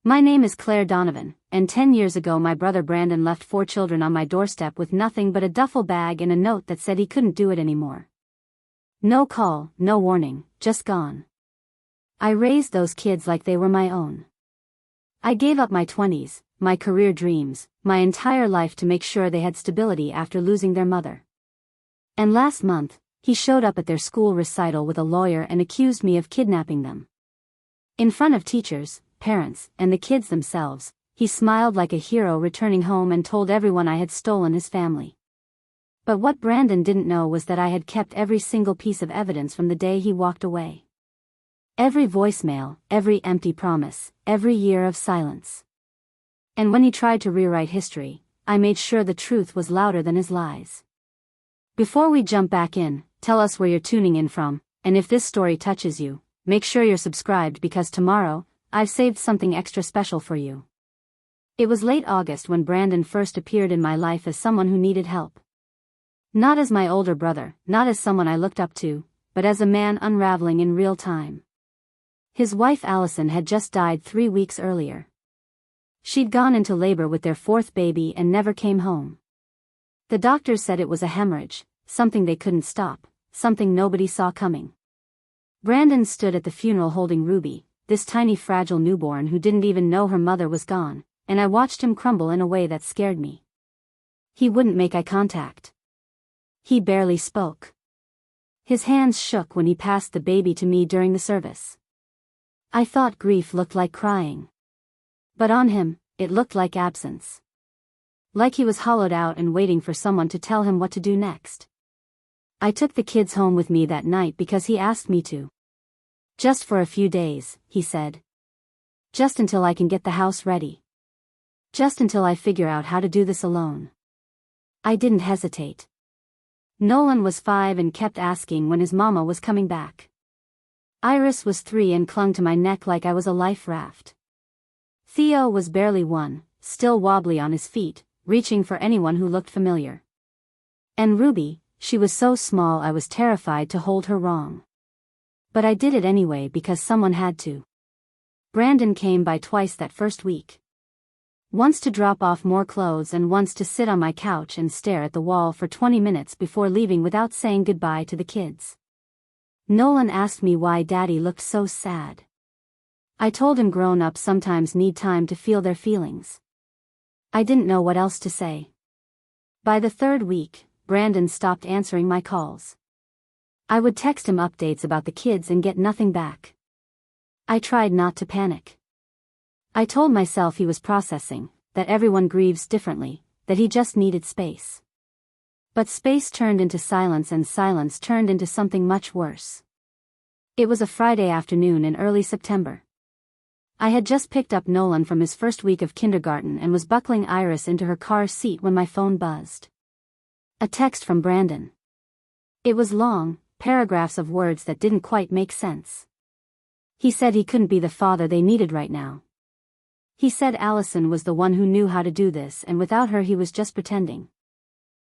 My name is Claire Donovan, and 10 years ago my brother Brandon left 4 children on my doorstep with nothing but a duffel bag and a note that said he couldn't do it anymore. No call, no warning, just gone. I raised those kids like they were my own. I gave up my 20s, my career dreams, my entire life to make sure they had stability after losing their mother. And last month, he showed up at their school recital with a lawyer and accused me of kidnapping them. In front of teachers, parents, and the kids themselves, he smiled like a hero returning home and told everyone I had stolen his family. But what Brandon didn't know was that I had kept every single piece of evidence from the day he walked away. Every voicemail, every empty promise, every year of silence. And when he tried to rewrite history, I made sure the truth was louder than his lies. Before we jump back in, tell us where you're tuning in from, and if this story touches you, make sure you're subscribed because tomorrow, I've saved something extra special for you. It was late August when Brandon first appeared in my life as someone who needed help. Not as my older brother, not as someone I looked up to, but as a man unraveling in real time. His wife Allison had just died 3 weeks earlier. She'd gone into labor with their 4th baby and never came home. The doctors said it was a hemorrhage, something they couldn't stop, something nobody saw coming. Brandon stood at the funeral holding Ruby, this tiny fragile newborn who didn't even know her mother was gone, and I watched him crumble in a way that scared me. He wouldn't make eye contact. He barely spoke. His hands shook when he passed the baby to me during the service. I thought grief looked like crying. But on him, it looked like absence. Like he was hollowed out and waiting for someone to tell him what to do next. I took the kids home with me that night because he asked me to. Just for a few days, he said. Just until I can get the house ready. Just until I figure out how to do this alone. I didn't hesitate. Nolan was 5 and kept asking when his mama was coming back. Iris was 3 and clung to my neck like I was a life raft. Theo was barely 1, still wobbly on his feet, reaching for anyone who looked familiar. And Ruby, she was so small I was terrified to hold her wrong. But I did it anyway because someone had to. Brandon came by twice that first week. Once to drop off more clothes and once to sit on my couch and stare at the wall for 20 minutes before leaving without saying goodbye to the kids. Nolan asked me why Daddy looked so sad. I told him grown-ups sometimes need time to feel their feelings. I didn't know what else to say. By the 3rd week, Brandon stopped answering my calls. I would text him updates about the kids and get nothing back. I tried not to panic. I told myself he was processing, that everyone grieves differently, that he just needed space. But space turned into silence and silence turned into something much worse. It was a Friday afternoon in early September. I had just picked up Nolan from his first week of kindergarten and was buckling Iris into her car seat when my phone buzzed. A text from Brandon. It was long, paragraphs of words that didn't quite make sense. He said he couldn't be the father they needed right now. He said Allison was the one who knew how to do this and without her he was just pretending.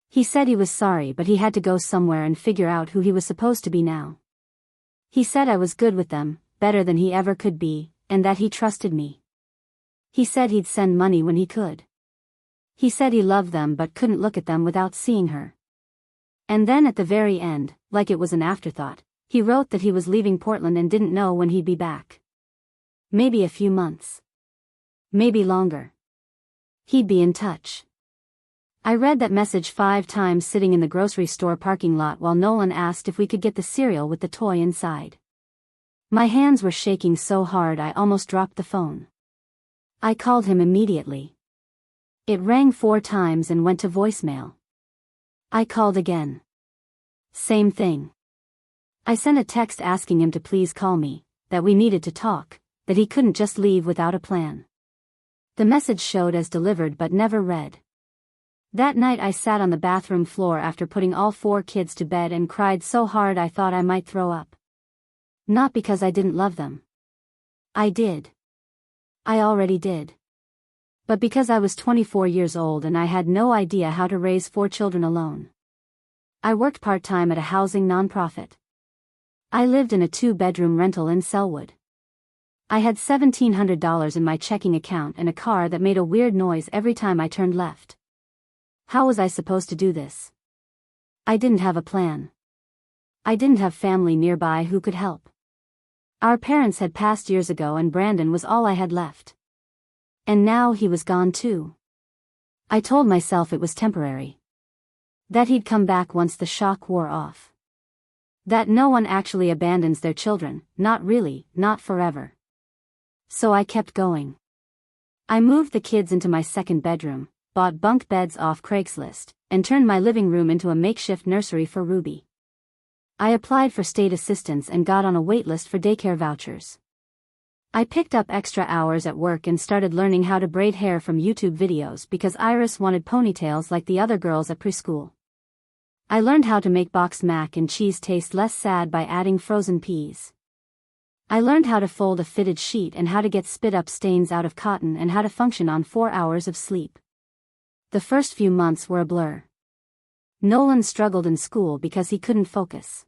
He said he was sorry but he had to go somewhere and figure out who he was supposed to be now. He said I was good with them, better than he ever could be, and that he trusted me. He said he'd send money when he could. He said he loved them but couldn't look at them without seeing her. And then at the very end, like it was an afterthought, he wrote that he was leaving Portland and didn't know when he'd be back. Maybe a few months. Maybe longer. He'd be in touch. I read that message 5 times sitting in the grocery store parking lot while Nolan asked if we could get the cereal with the toy inside. My hands were shaking so hard I almost dropped the phone. I called him immediately. It rang 4 times and went to voicemail. I called again. Same thing. I sent a text asking him to please call me, that we needed to talk, that he couldn't just leave without a plan. The message showed as delivered but never read. That night I sat on the bathroom floor after putting all 4 kids to bed and cried so hard I thought I might throw up. Not because I didn't love them. I did. I already did. But because I was 24 years old and I had no idea how to raise 4 children alone. I worked part-time at a housing nonprofit. I lived in a 2-bedroom rental in Selwood. I had $1,700 in my checking account and a car that made a weird noise every time I turned left. How was I supposed to do this? I didn't have a plan. I didn't have family nearby who could help. Our parents had passed years ago and Brandon was all I had left. And now he was gone too. I told myself it was temporary. That he'd come back once the shock wore off. That no one actually abandons their children, not really, not forever. So I kept going. I moved the kids into my second bedroom, bought bunk beds off Craigslist, and turned my living room into a makeshift nursery for Ruby. I applied for state assistance and got on a wait list for daycare vouchers. I picked up extra hours at work and started learning how to braid hair from YouTube videos because Iris wanted ponytails like the other girls at preschool. I learned how to make boxed mac and cheese taste less sad by adding frozen peas. I learned how to fold a fitted sheet and how to get spit-up stains out of cotton and how to function on 4 hours of sleep. The first few months were a blur. Nolan struggled in school because he couldn't focus.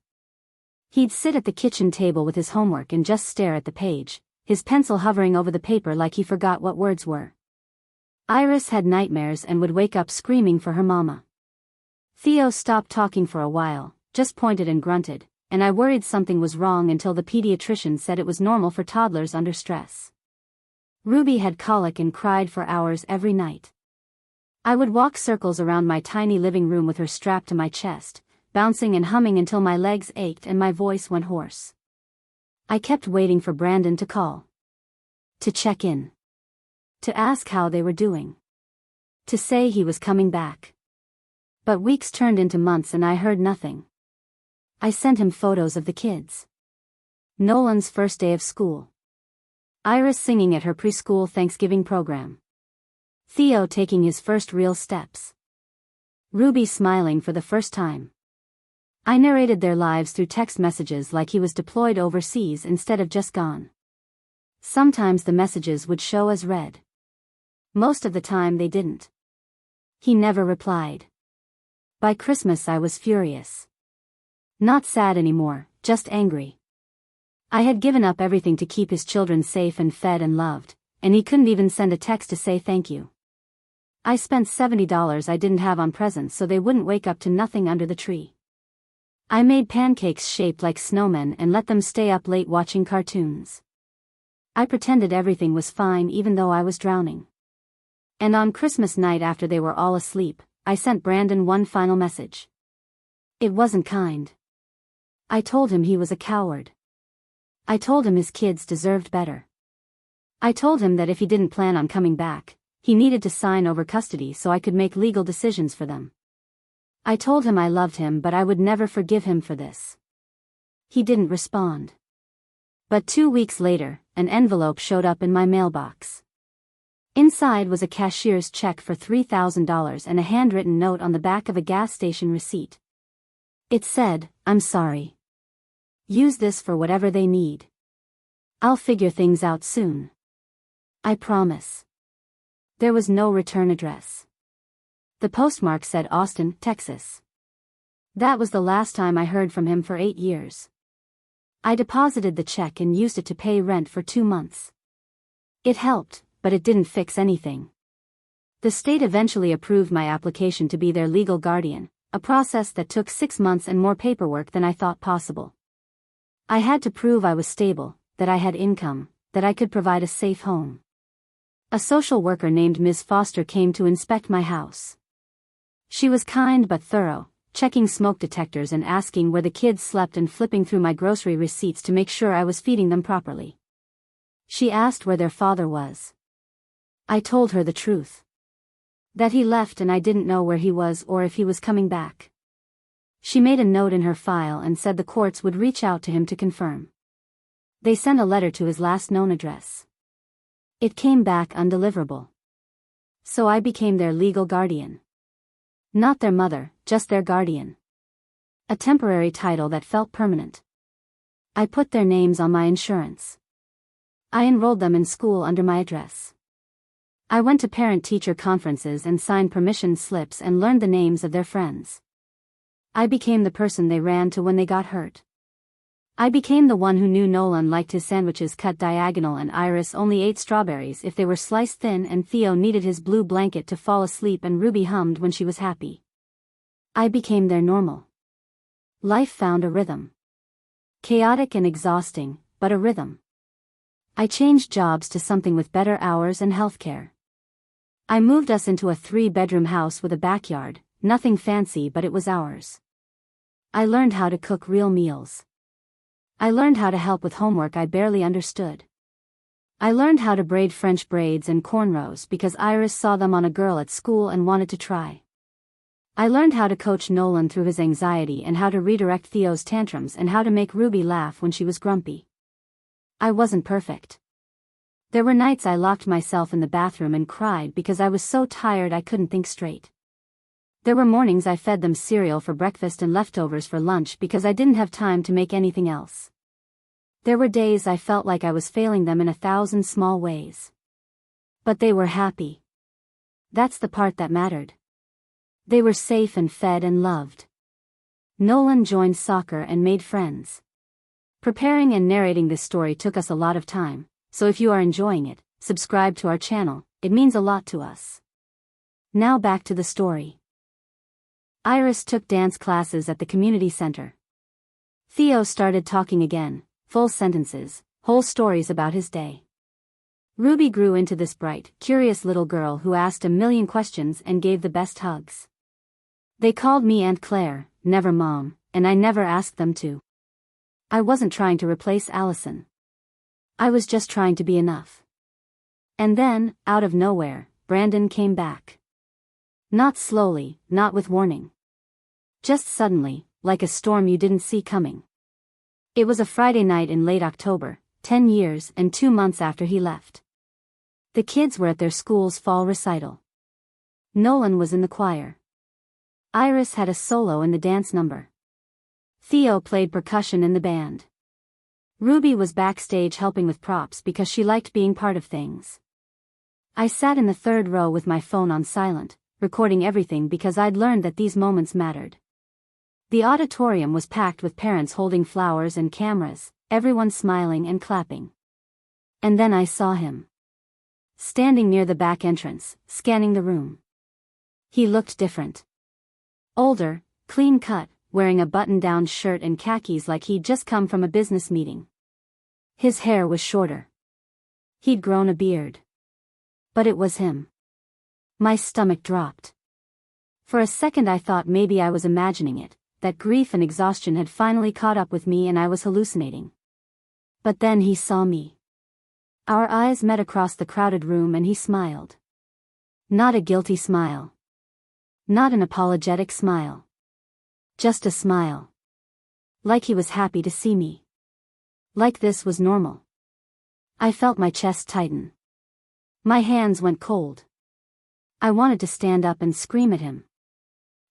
He'd sit at the kitchen table with his homework and just stare at the page, his pencil hovering over the paper like he forgot what words were. Iris had nightmares and would wake up screaming for her mama. Theo stopped talking for a while, just pointed and grunted, and I worried something was wrong until the pediatrician said it was normal for toddlers under stress. Ruby had colic and cried for hours every night. I would walk circles around my tiny living room with her strapped to my chest, bouncing and humming until my legs ached and my voice went hoarse. I kept waiting for Brandon to call. To check in. To ask how they were doing. To say he was coming back. But weeks turned into months and I heard nothing. I sent him photos of the kids. Nolan's first day of school. Iris singing at her preschool Thanksgiving program. Theo taking his first real steps. Ruby smiling for the first time. I narrated their lives through text messages like he was deployed overseas instead of just gone. Sometimes the messages would show as read. Most of the time they didn't. He never replied. By Christmas I was furious. Not sad anymore, just angry. I had given up everything to keep his children safe and fed and loved, and he couldn't even send a text to say thank you. I spent $70 I didn't have on presents so they wouldn't wake up to nothing under the tree. I made pancakes shaped like snowmen and let them stay up late watching cartoons. I pretended everything was fine even though I was drowning. And on Christmas night after they were all asleep, I sent Brandon one final message. It wasn't kind. I told him he was a coward. I told him his kids deserved better. I told him that if he didn't plan on coming back, he needed to sign over custody so I could make legal decisions for them. I told him I loved him but I would never forgive him for this. He didn't respond. But 2 weeks later, an envelope showed up in my mailbox. Inside was a cashier's check for $3,000 and a handwritten note on the back of a gas station receipt. It said, "I'm sorry. Use this for whatever they need. I'll figure things out soon. I promise." There was no return address. The postmark said Austin, Texas. That was the last time I heard from him for 8 years. I deposited the check and used it to pay rent for 2 months. It helped, but it didn't fix anything. The state eventually approved my application to be their legal guardian, a process that took 6 months and more paperwork than I thought possible. I had to prove I was stable, that I had income, that I could provide a safe home. A social worker named Ms. Foster came to inspect my house. She was kind but thorough, checking smoke detectors and asking where the kids slept and flipping through my grocery receipts to make sure I was feeding them properly. She asked where their father was. I told her the truth. That he left and I didn't know where he was or if he was coming back. She made a note in her file and said the courts would reach out to him to confirm. They sent a letter to his last known address. It came back undeliverable. So I became their legal guardian. Not their mother, just their guardian. A temporary title that felt permanent. I put their names on my insurance. I enrolled them in school under my address. I went to parent-teacher conferences and signed permission slips and learned the names of their friends. I became the person they ran to when they got hurt. I became the one who knew Nolan liked his sandwiches cut diagonal and Iris only ate strawberries if they were sliced thin, and Theo needed his blue blanket to fall asleep and Ruby hummed when she was happy. I became their normal. Life found a rhythm. Chaotic and exhausting, but a rhythm. I changed jobs to something with better hours and healthcare. I moved us into a 3-bedroom house with a backyard, nothing fancy, but it was ours. I learned how to cook real meals. I learned how to help with homework I barely understood. I learned how to braid French braids and cornrows because Iris saw them on a girl at school and wanted to try. I learned how to coach Nolan through his anxiety and how to redirect Theo's tantrums and how to make Ruby laugh when she was grumpy. I wasn't perfect. There were nights I locked myself in the bathroom and cried because I was so tired I couldn't think straight. There were mornings I fed them cereal for breakfast and leftovers for lunch because I didn't have time to make anything else. There were days I felt like I was failing them in 1,000 small ways. But they were happy. That's the part that mattered. They were safe and fed and loved. Nolan joined soccer and made friends. Preparing and narrating this story took us a lot of time, so if you are enjoying it, subscribe to our channel, it means a lot to us. Now back to the story. Iris took dance classes at the community center. Theo started talking again, full sentences, whole stories about his day. Ruby grew into this bright, curious little girl who asked a million questions and gave the best hugs. They called me Aunt Claire, never Mom, and I never asked them to. I wasn't trying to replace Allison. I was just trying to be enough. And then, out of nowhere, Brandon came back. Not slowly, not with warning. Just suddenly, like a storm you didn't see coming. It was a Friday night in late October, 10 years and 2 months after he left. The kids were at their school's fall recital. Nolan was in the choir. Iris had a solo in the dance number. Theo played percussion in the band. Ruby was backstage helping with props because she liked being part of things. I sat in the 3rd row with my phone on silent, recording everything because I'd learned that these moments mattered. The auditorium was packed with parents holding flowers and cameras, everyone smiling and clapping. And then I saw him. Standing near the back entrance, scanning the room. He looked different. Older, clean-cut, wearing a button-down shirt and khakis like he'd just come from a business meeting. His hair was shorter. He'd grown a beard. But it was him. My stomach dropped. For a second I thought maybe I was imagining it, that grief and exhaustion had finally caught up with me and I was hallucinating. But then he saw me. Our eyes met across the crowded room and he smiled. Not a guilty smile. Not an apologetic smile. Just a smile. Like he was happy to see me. Like this was normal. I felt my chest tighten. My hands went cold. I wanted to stand up and scream at him.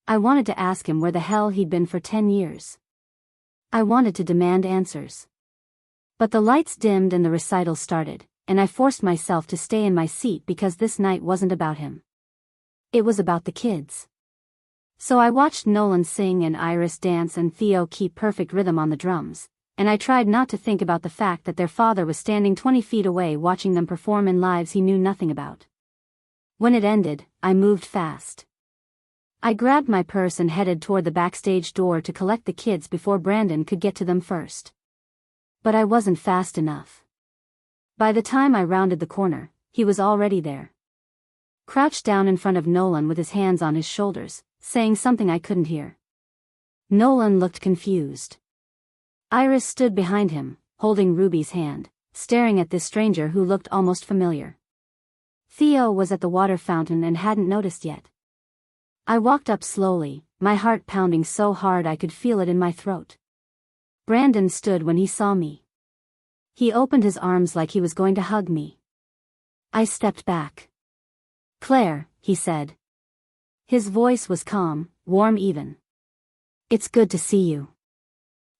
I wanted to ask him where the hell he'd been for 10 years. I wanted to demand answers. But the lights dimmed and the recital started, and I forced myself to stay in my seat because this night wasn't about him. It was about the kids. So I watched Nolan sing and Iris dance and Theo keep perfect rhythm on the drums, and I tried not to think about the fact that their father was standing 20 feet away watching them perform in lives he knew nothing about. When it ended, I moved fast. I grabbed my purse and headed toward the backstage door to collect the kids before Brandon could get to them first. But I wasn't fast enough. By the time I rounded the corner, he was already there. Crouched down in front of Nolan with his hands on his shoulders, saying something I couldn't hear. Nolan looked confused. Iris stood behind him, holding Ruby's hand, staring at this stranger who looked almost familiar. Theo was at the water fountain and hadn't noticed yet. I walked up slowly, my heart pounding so hard I could feel it in my throat. Brandon stood when he saw me. He opened his arms like he was going to hug me. I stepped back. "Claire," he said. His voice was calm, warm even. "It's good to see you."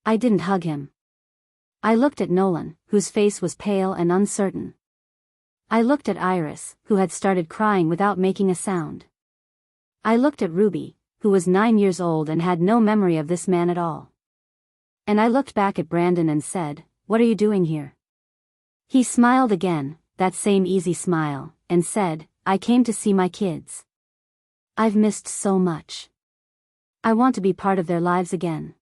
I didn't hug him. I looked at Nolan, whose face was pale and uncertain. I looked at Iris, who had started crying without making a sound. I looked at Ruby, who was 9 years old and had no memory of this man at all. And I looked back at Brandon and said, "What are you doing here?" He smiled again, that same easy smile, and said, "I came to see my kids. I've missed so much. I want to be part of their lives again."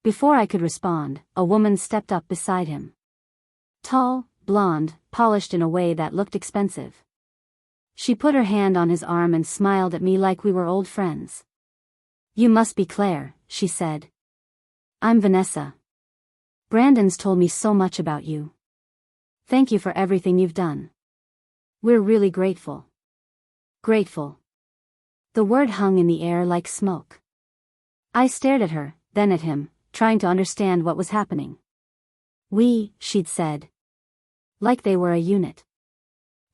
Before I could respond, a woman stepped up beside him. Tall, blonde, polished in a way that looked expensive. She put her hand on his arm and smiled at me like we were old friends. "You must be Claire," she said. "I'm Vanessa. Brandon's told me so much about you. Thank you for everything you've done. We're really grateful." Grateful. The word hung in the air like smoke. I stared at her, then at him, trying to understand what was happening. "We," she'd said. Like they were a unit.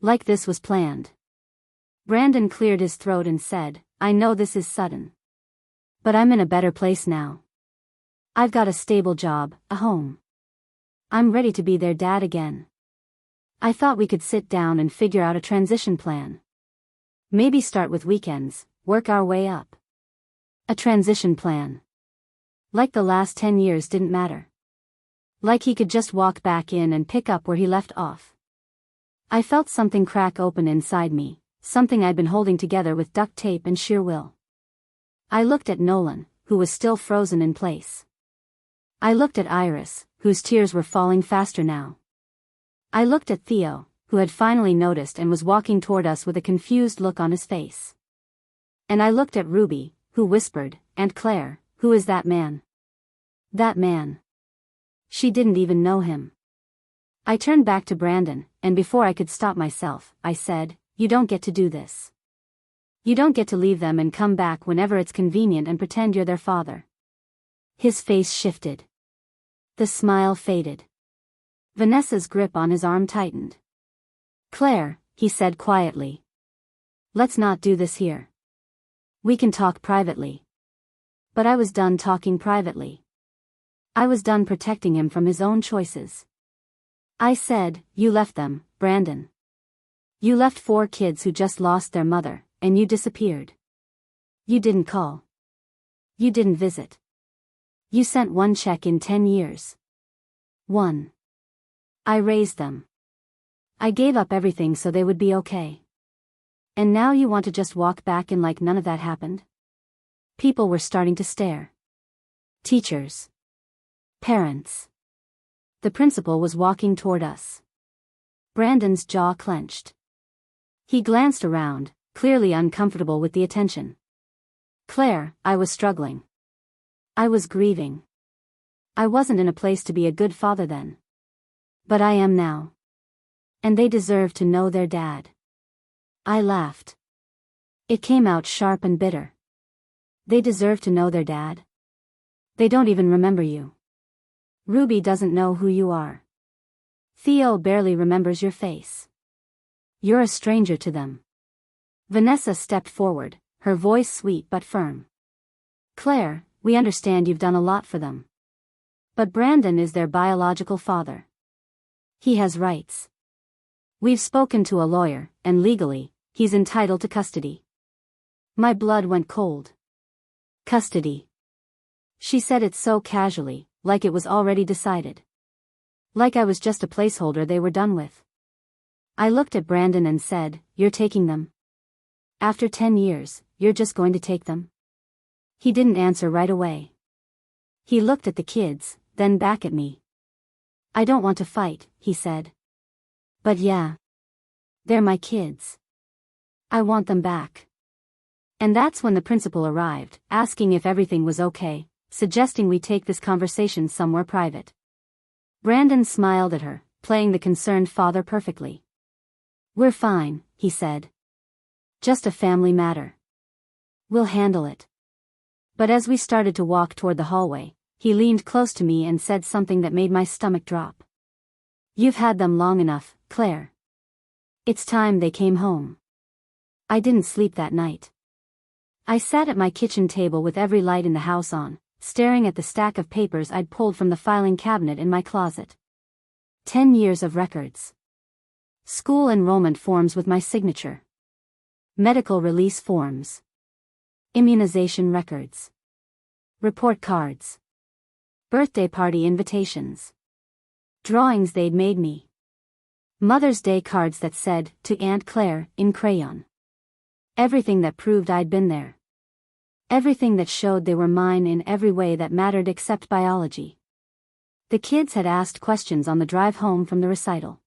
Like this was planned. Brandon cleared his throat and said, "I know this is sudden. But I'm in a better place now. I've got a stable job, a home. I'm ready to be their dad again. I thought we could sit down and figure out a transition plan. Maybe start with weekends, work our way up." A transition plan. Like the last 10 years didn't matter. Like he could just walk back in and pick up where he left off. I felt something crack open inside me, something I'd been holding together with duct tape and sheer will. I looked at Nolan, who was still frozen in place. I looked at Iris, whose tears were falling faster now. I looked at Theo, who had finally noticed and was walking toward us with a confused look on his face. And I looked at Ruby, who whispered, "And Claire, who is that man?" That man. She didn't even know him. I turned back to Brandon, and before I could stop myself, I said, "You don't get to do this. You don't get to leave them and come back whenever it's convenient and pretend you're their father." His face shifted. The smile faded. Vanessa's grip on his arm tightened. "Claire," he said quietly. "Let's not do this here. We can talk privately." But I was done talking privately. I was done protecting him from his own choices. I said, "You left them, Brandon. You left 4 kids who just lost their mother, and you disappeared. You didn't call. You didn't visit. You sent 1 check in 10 years. 1. I raised them. I gave up everything so they would be okay. And now you want to just walk back in like none of that happened?" People were starting to stare. Teachers. Parents. The principal was walking toward us. Brandon's jaw clenched. He glanced around, clearly uncomfortable with the attention. "Claire," I was struggling. I was grieving. I wasn't in a place to be a good father then. But I am now. And they deserve to know their dad. I laughed. It came out sharp and bitter. They deserve to know their dad? They don't even remember you. Ruby doesn't know who you are. Theo barely remembers your face. You're a stranger to them. Vanessa stepped forward, her voice sweet but firm. "Claire, we understand you've done a lot for them. But Brandon is their biological father. He has rights. We've spoken to a lawyer, and legally, he's entitled to custody." My blood went cold. Custody. She said it so casually, like it was already decided. Like I was just a placeholder they were done with. I looked at Brandon and said, "You're taking them? After 10 years, you're just going to take them?" He didn't answer right away. He looked at the kids, then back at me. "I don't want to fight," he said. "But yeah. They're my kids. I want them back." And that's when the principal arrived, asking if everything was okay, suggesting we take this conversation somewhere private. Brandon smiled at her, playing the concerned father perfectly. "We're fine," he said. "Just a family matter. We'll handle it." But as we started to walk toward the hallway, he leaned close to me and said something that made my stomach drop. "You've had them long enough, Claire. It's time they came home." I didn't sleep that night. I sat at my kitchen table with every light in the house on, staring at the stack of papers I'd pulled from the filing cabinet in my closet. 10 years of records. School enrollment forms with my signature. Medical release forms. Immunization records. Report cards. Birthday party invitations. Drawings they'd made me. Mother's Day cards that said, "To Aunt Claire," in crayon. Everything that proved I'd been there. Everything that showed they were mine in every way that mattered except biology. The kids had asked questions on the drive home from the recital.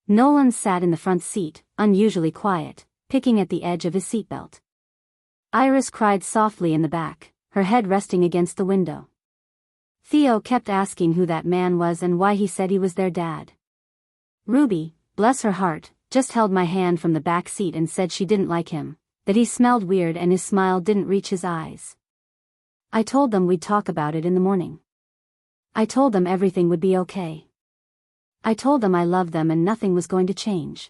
Nolan sat in the front seat, unusually quiet, picking at the edge of his seatbelt. Iris cried softly in the back, her head resting against the window. Theo kept asking who that man was and why he said he was their dad. Ruby, bless her heart, just held my hand from the back seat and said she didn't like him, that he smelled weird and his smile didn't reach his eyes. I told them we'd talk about it in the morning. I told them everything would be okay. I told them I loved them and nothing was going to change.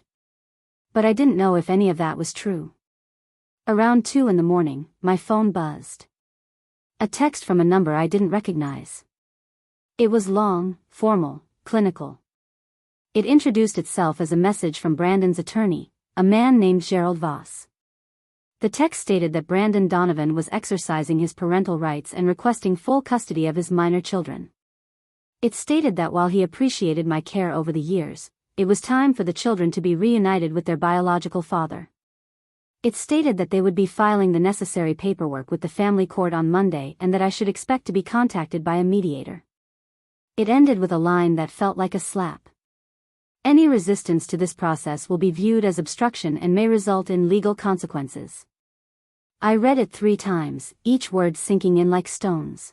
But I didn't know if any of that was true. Around 2 in the morning, my phone buzzed. A text from a number I didn't recognize. It was long, formal, clinical. It introduced itself as a message from Brandon's attorney, a man named Gerald Voss. The text stated that Brandon Donovan was exercising his parental rights and requesting full custody of his minor children. It stated that while he appreciated my care over the years, it was time for the children to be reunited with their biological father. It stated that they would be filing the necessary paperwork with the family court on Monday and that I should expect to be contacted by a mediator. It ended with a line that felt like a slap. Any resistance to this process will be viewed as obstruction and may result in legal consequences. I read it 3 times, each word sinking in like stones.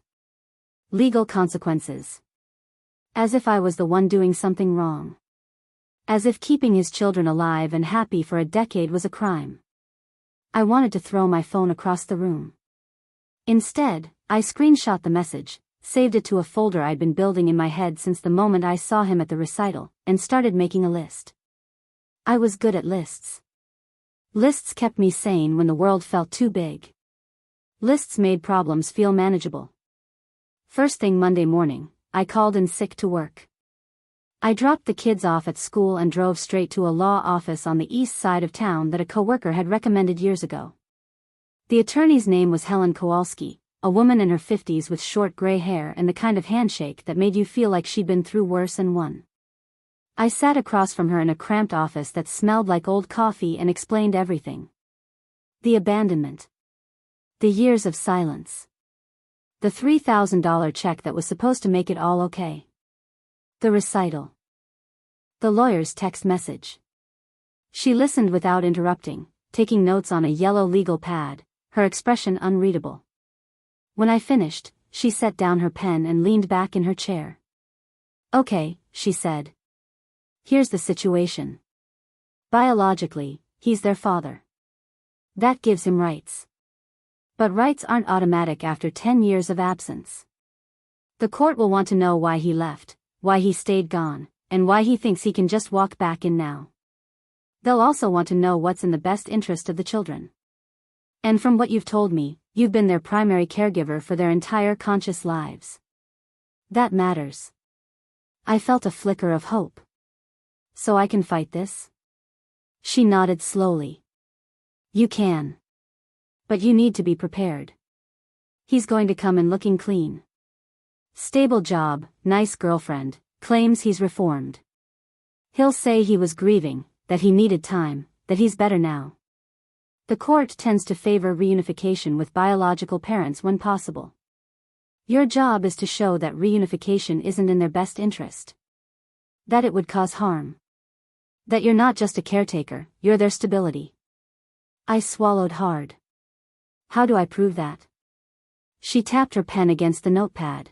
Legal consequences. As if I was the one doing something wrong. As if keeping his children alive and happy for a decade was a crime. I wanted to throw my phone across the room. Instead, I screenshot the message, saved it to a folder I'd been building in my head since the moment I saw him at the recital, and started making a list. I was good at lists. Lists kept me sane when the world felt too big. Lists made problems feel manageable. First thing Monday morning, I called in sick to work. I dropped the kids off at school and drove straight to a law office on the east side of town that a coworker had recommended years ago. The attorney's name was Helen Kowalski, a woman in her 50s with short gray hair and the kind of handshake that made you feel like she'd been through worse and won. I sat across from her in a cramped office that smelled like old coffee and explained everything. The abandonment. The years of silence. The $3,000 check that was supposed to make it all okay. The recital. The lawyer's text message. She listened without interrupting, taking notes on a yellow legal pad, her expression unreadable. When I finished, she set down her pen and leaned back in her chair. "Okay," she said. "Here's the situation. Biologically, he's their father. That gives him rights. But rights aren't automatic after 10 years of absence. The court will want to know why he left, why he stayed gone, and why he thinks he can just walk back in now. They'll also want to know what's in the best interest of the children. And from what you've told me, you've been their primary caregiver for their entire conscious lives. That matters." I felt a flicker of hope. "So I can fight this?" She nodded slowly. "You can. But you need to be prepared. He's going to come in looking clean. Stable job, nice girlfriend, claims he's reformed. He'll say he was grieving, that he needed time, that he's better now. The court tends to favor reunification with biological parents when possible. Your job is to show that reunification isn't in their best interest. That it would cause harm. That you're not just a caretaker, you're their stability." I swallowed hard. "How do I prove that?" She tapped her pen against the notepad.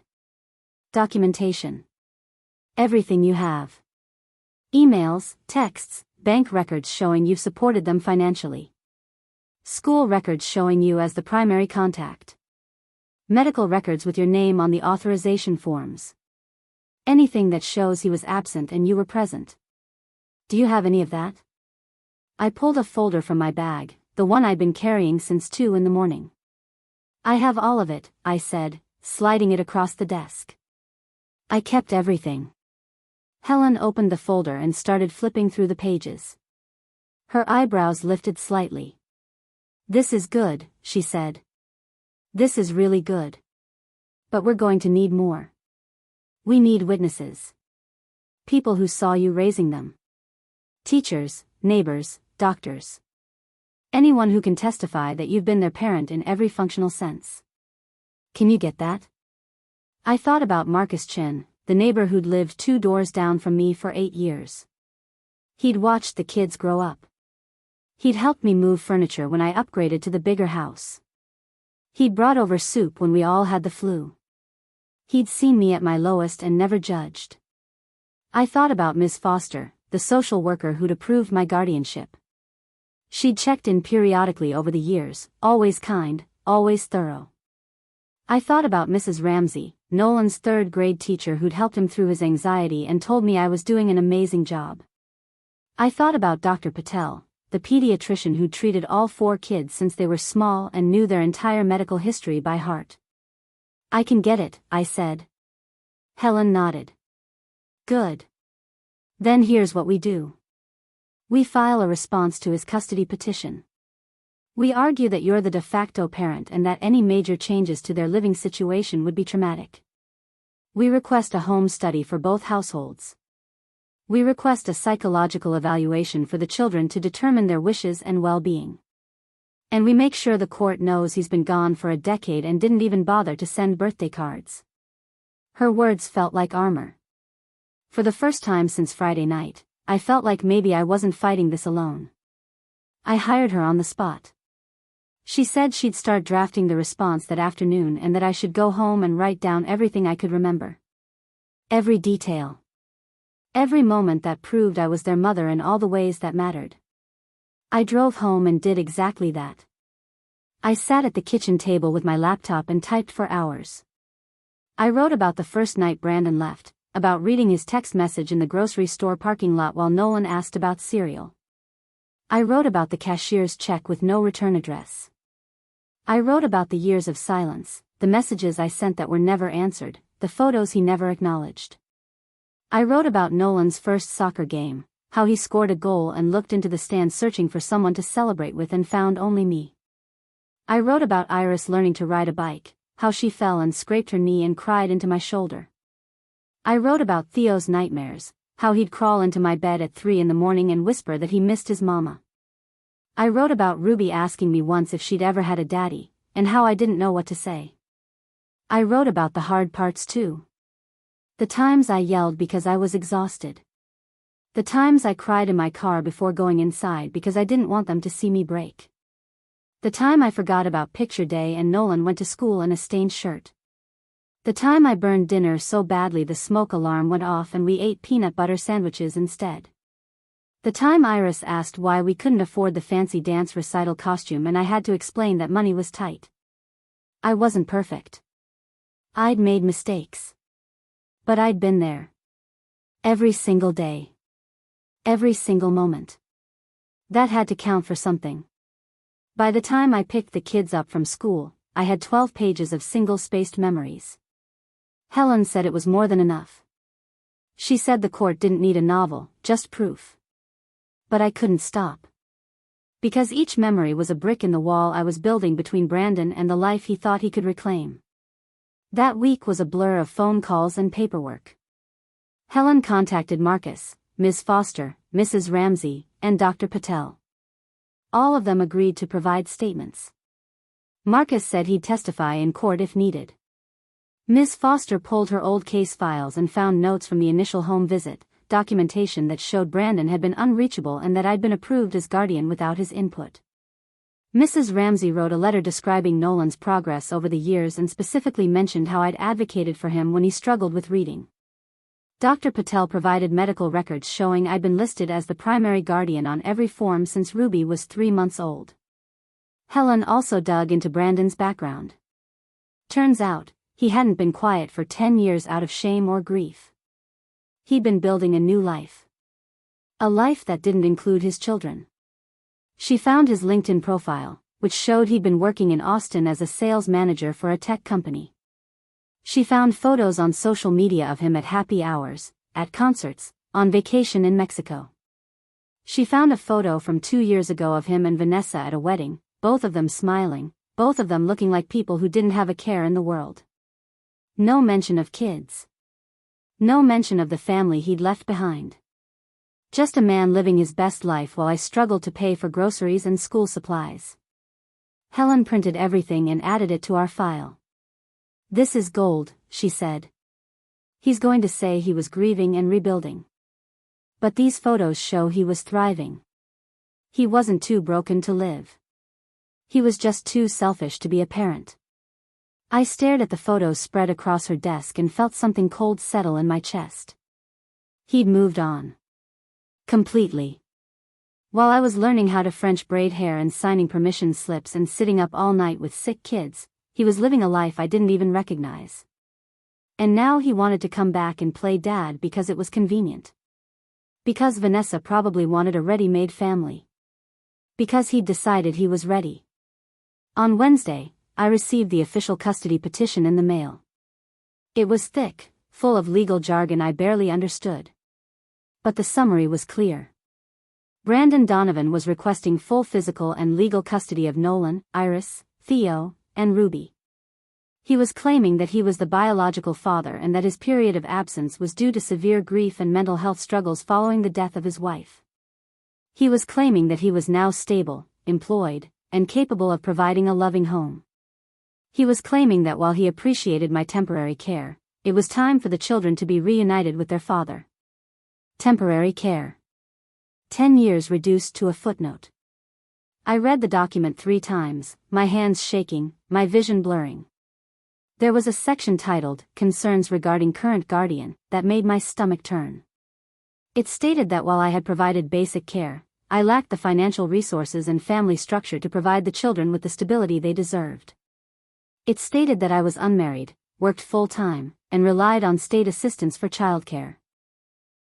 "Documentation. Everything you have. Emails, texts, bank records showing you've supported them financially. School records showing you as the primary contact. Medical records with your name on the authorization forms. Anything that shows he was absent and you were present. Do you have any of that?" I pulled a folder from my bag, the one I'd been carrying since 2 in the morning. "I have all of it," I said, sliding it across the desk. "I kept everything." Helen opened the folder and started flipping through the pages. Her eyebrows lifted slightly. "This is good," she said. "This is really good. But we're going to need more." We need witnesses. People who saw you raising them. Teachers, neighbors, doctors. Anyone who can testify that you've been their parent in every functional sense. Can you get that? I thought about Marcus Chin, the neighbor who'd lived 2 doors down from me for 8 years. He'd watched the kids grow up. He'd helped me move furniture when I upgraded to the bigger house. He'd brought over soup when we all had the flu. He'd seen me at my lowest and never judged. I thought about Ms. Foster, the social worker who'd approved my guardianship. She'd checked in periodically over the years, always kind, always thorough. I thought about Mrs. Ramsey, Nolan's 3rd grade teacher who'd helped him through his anxiety and told me I was doing an amazing job. I thought about Dr. Patel, the pediatrician who'd treated all 4 kids since they were small and knew their entire medical history by heart. I can get it, I said. Helen nodded. Good. Then here's what we do. We file a response to his custody petition. We argue that you're the de facto parent and that any major changes to their living situation would be traumatic. We request a home study for both households. We request a psychological evaluation for the children to determine their wishes and well-being. And we make sure the court knows he's been gone for a decade and didn't even bother to send birthday cards. Her words felt like armor. For the first time since Friday night, I felt like maybe I wasn't fighting this alone. I hired her on the spot. She said she'd start drafting the response that afternoon and that I should go home and write down everything I could remember. Every detail. Every moment that proved I was their mother in all the ways that mattered. I drove home and did exactly that. I sat at the kitchen table with my laptop and typed for hours. I wrote about the first night Brandon left, about reading his text message in the grocery store parking lot while Nolan asked about cereal. I wrote about the cashier's check with no return address. I wrote about the years of silence, the messages I sent that were never answered, the photos he never acknowledged. I wrote about Nolan's first soccer game, how he scored a goal and looked into the stands searching for someone to celebrate with and found only me. I wrote about Iris learning to ride a bike, how she fell and scraped her knee and cried into my shoulder. I wrote about Theo's nightmares, how he'd crawl into my bed at 3 in the morning and whisper that he missed his mama. I wrote about Ruby asking me once if she'd ever had a daddy, and how I didn't know what to say. I wrote about the hard parts too. The times I yelled because I was exhausted. The times I cried in my car before going inside because I didn't want them to see me break. The time I forgot about picture day and Nolan went to school in a stained shirt. The time I burned dinner so badly the smoke alarm went off and we ate peanut butter sandwiches instead. The time Iris asked why we couldn't afford the fancy dance recital costume and I had to explain that money was tight. I wasn't perfect. I'd made mistakes. But I'd been there. Every single day. Every single moment. That had to count for something. By the time I picked the kids up from school, I had 12 pages of single-spaced memories. Helen said it was more than enough. She said the court didn't need a novel, just proof. But I couldn't stop. Because each memory was a brick in the wall I was building between Brandon and the life he thought he could reclaim. That week was a blur of phone calls and paperwork. Helen contacted Marcus, Ms. Foster, Mrs. Ramsey, and Dr. Patel. All of them agreed to provide statements. Marcus said he'd testify in court if needed. Ms. Foster pulled her old case files and found notes from the initial home visit, documentation that showed Brandon had been unreachable and that I'd been approved as guardian without his input. Mrs. Ramsey wrote a letter describing Nolan's progress over the years and specifically mentioned how I'd advocated for him when he struggled with reading. Dr. Patel provided medical records showing I'd been listed as the primary guardian on every form since Ruby was 3 months old. Helen also dug into Brandon's background. Turns out, he hadn't been quiet for 10 years out of shame or grief. He'd been building a new life. A life that didn't include his children. She found his LinkedIn profile, which showed he'd been working in Austin as a sales manager for a tech company. She found photos on social media of him at happy hours, at concerts, on vacation in Mexico. She found a photo from 2 years ago of him and Vanessa at a wedding, both of them smiling, both of them looking like people who didn't have a care in the world. No mention of kids. No mention of the family he'd left behind. Just a man living his best life while I struggled to pay for groceries and school supplies. Helen printed everything and added it to our file. "This is gold," she said. "He's going to say he was grieving and rebuilding. But these photos show he was thriving. He wasn't too broken to live. He was just too selfish to be a parent." I stared at the photos spread across her desk and felt something cold settle in my chest. He'd moved on. Completely. While I was learning how to French braid hair and signing permission slips and sitting up all night with sick kids, he was living a life I didn't even recognize. And now he wanted to come back and play dad because it was convenient. Because Vanessa probably wanted a ready-made family. Because he'd decided he was ready. On Wednesday, I received the official custody petition in the mail. It was thick, full of legal jargon I barely understood. But the summary was clear. Brandon Donovan was requesting full physical and legal custody of Nolan, Iris, Theo, and Ruby. He was claiming that he was the biological father and that his period of absence was due to severe grief and mental health struggles following the death of his wife. He was claiming that he was now stable, employed, and capable of providing a loving home. He was claiming that while he appreciated my temporary care, it was time for the children to be reunited with their father. Temporary care. 10 years reduced to a footnote. I read the document 3 times, my hands shaking, my vision blurring. There was a section titled, "Concerns Regarding Current Guardian," that made my stomach turn. It stated that while I had provided basic care, I lacked the financial resources and family structure to provide the children with the stability they deserved. It stated that I was unmarried, worked full-time, and relied on state assistance for childcare.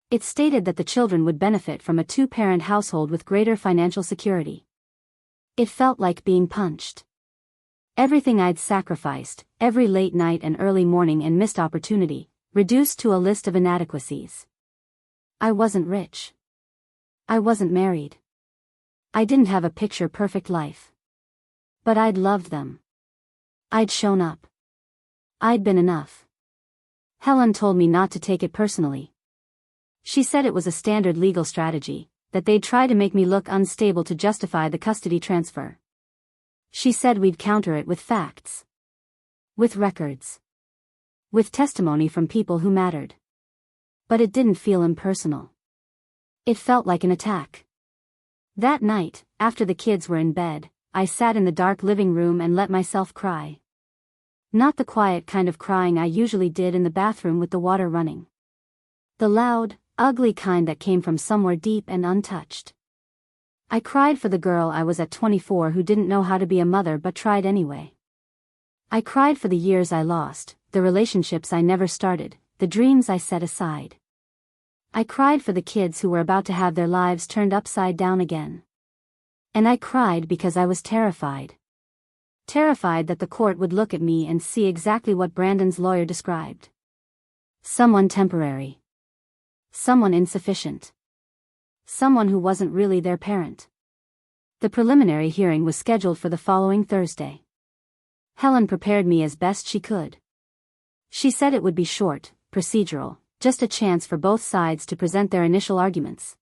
It stated that the children would benefit from a 2-parent household with greater financial security. It felt like being punched. Everything I'd sacrificed, every late night and early morning and missed opportunity, reduced to a list of inadequacies. I wasn't rich. I wasn't married. I didn't have a picture-perfect life. But I'd loved them. I'd shown up. I'd been enough. Helen told me not to take it personally. She said it was a standard legal strategy, that they'd try to make me look unstable to justify the custody transfer. She said we'd counter it with facts. With records. With testimony from people who mattered. But it didn't feel impersonal. It felt like an attack. That night, after the kids were in bed, I sat in the dark living room and let myself cry. Not the quiet kind of crying I usually did in the bathroom with the water running. The loud, ugly kind that came from somewhere deep and untouched. I cried for the girl I was at 24 who didn't know how to be a mother but tried anyway. I cried for the years I lost, the relationships I never started, the dreams I set aside. I cried for the kids who were about to have their lives turned upside down again. And I cried because I was terrified. Terrified that the court would look at me and see exactly what Brandon's lawyer described. Someone temporary. Someone insufficient. Someone who wasn't really their parent. The preliminary hearing was scheduled for the following Thursday. Helen prepared me as best she could. She said it would be short, procedural, just a chance for both sides to present their initial arguments.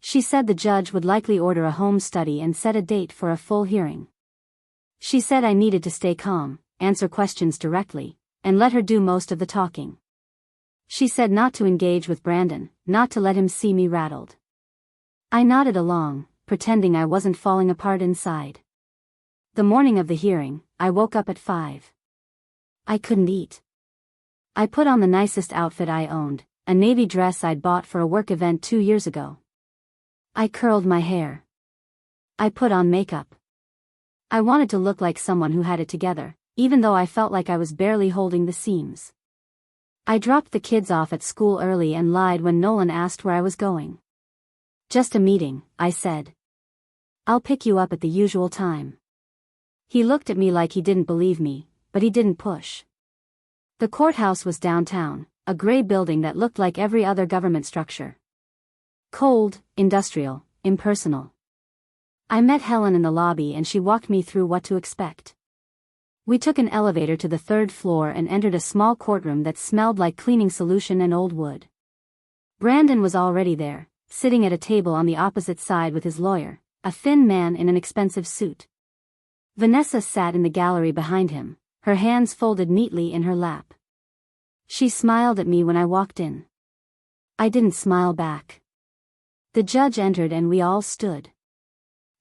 She said the judge would likely order a home study and set a date for a full hearing. She said I needed to stay calm, answer questions directly, and let her do most of the talking. She said not to engage with Brandon, not to let him see me rattled. I nodded along, pretending I wasn't falling apart inside. The morning of the hearing, I woke up at 5. I couldn't eat. I put on the nicest outfit I owned, a navy dress I'd bought for a work event 2 years ago. I curled my hair. I put on makeup. I wanted to look like someone who had it together, even though I felt like I was barely holding the seams. I dropped the kids off at school early and lied when Nolan asked where I was going. Just a meeting, I said. I'll pick you up at the usual time. He looked at me like he didn't believe me, but he didn't push. The courthouse was downtown, a gray building that looked like every other government structure. Cold, industrial, impersonal. I met Helen in the lobby and she walked me through what to expect. We took an elevator to the third floor and entered a small courtroom that smelled like cleaning solution and old wood. Brandon was already there, sitting at a table on the opposite side with his lawyer, a thin man in an expensive suit. Vanessa sat in the gallery behind him, her hands folded neatly in her lap. She smiled at me when I walked in. I didn't smile back. The judge entered and we all stood.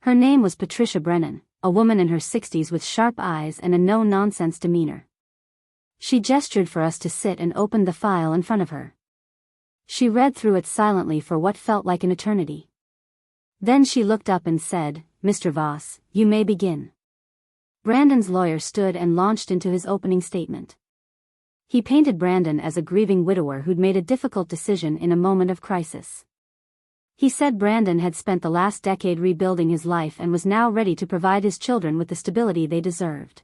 Her name was Patricia Brennan, a woman in her 60s with sharp eyes and a no-nonsense demeanor. She gestured for us to sit and opened the file in front of her. She read through it silently for what felt like an eternity. Then she looked up and said, "Mr. Voss, you may begin." Brandon's lawyer stood and launched into his opening statement. He painted Brandon as a grieving widower who'd made a difficult decision in a moment of crisis. He said Brandon had spent the last decade rebuilding his life and was now ready to provide his children with the stability they deserved.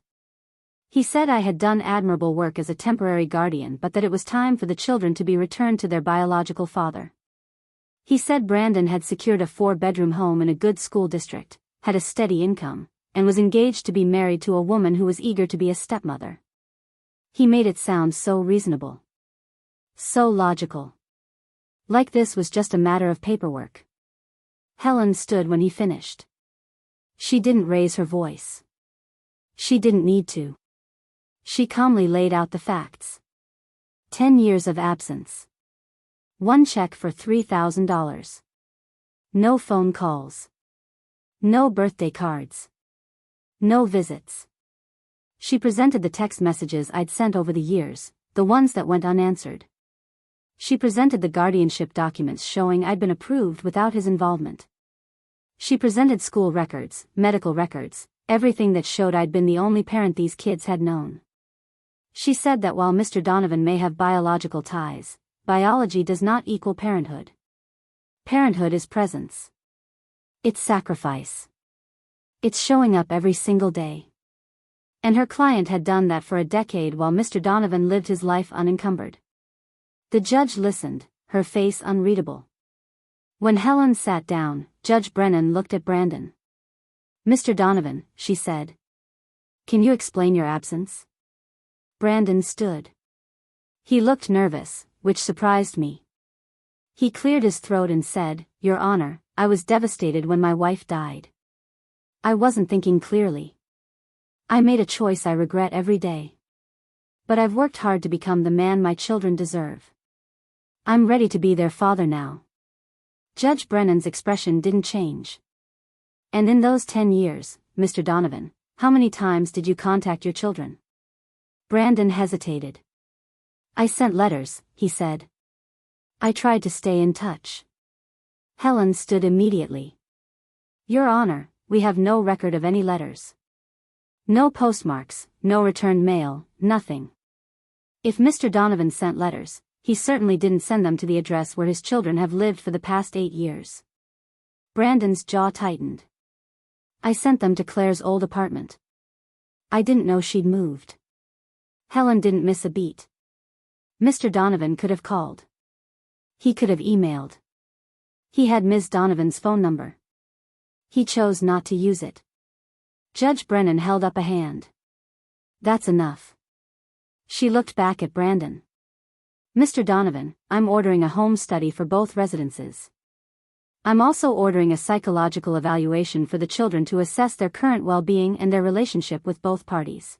He said I had done admirable work as a temporary guardian but that it was time for the children to be returned to their biological father. He said Brandon had secured a 4-bedroom home in a good school district, had a steady income, and was engaged to be married to a woman who was eager to be a stepmother. He made it sound so reasonable. So logical. Like this was just a matter of paperwork. Helen stood when he finished. She didn't raise her voice. She didn't need to. She calmly laid out the facts. 10 years of absence. 1 check for $3,000. No phone calls. No birthday cards. No visits. She presented the text messages I'd sent over the years, the ones that went unanswered. She presented the guardianship documents showing I'd been approved without his involvement. She presented school records, medical records, everything that showed I'd been the only parent these kids had known. She said that while Mr. Donovan may have biological ties, biology does not equal parenthood. Parenthood is presence. It's sacrifice. It's showing up every single day. And her client had done that for a decade while Mr. Donovan lived his life unencumbered. The judge listened, her face unreadable. When Helen sat down, Judge Brennan looked at Brandon. "Mr. Donovan," she said. "Can you explain your absence?" Brandon stood. He looked nervous, which surprised me. He cleared his throat and said, "Your Honor, I was devastated when my wife died. I wasn't thinking clearly. I made a choice I regret every day. But I've worked hard to become the man my children deserve. I'm ready to be their father now." Judge Brennan's expression didn't change. "And in those 10 years, Mr. Donovan, how many times did you contact your children?" Brandon hesitated. "I sent letters," he said. "I tried to stay in touch." Helen stood immediately. "Your Honor, we have no record of any letters. No postmarks, no returned mail, nothing. If Mr. Donovan sent letters, he certainly didn't send them to the address where his children have lived for the past 8 years." Brandon's jaw tightened. "I sent them to Claire's old apartment. I didn't know she'd moved." Helen didn't miss a beat. Mr. Donovan could have called. He could have emailed. He had Ms. Donovan's phone number. He chose not to use it. Judge Brennan held up a hand. "That's enough." She looked back at Brandon. "Mr. Donovan, I'm ordering a home study for both residences. I'm also ordering a psychological evaluation for the children to assess their current well-being and their relationship with both parties.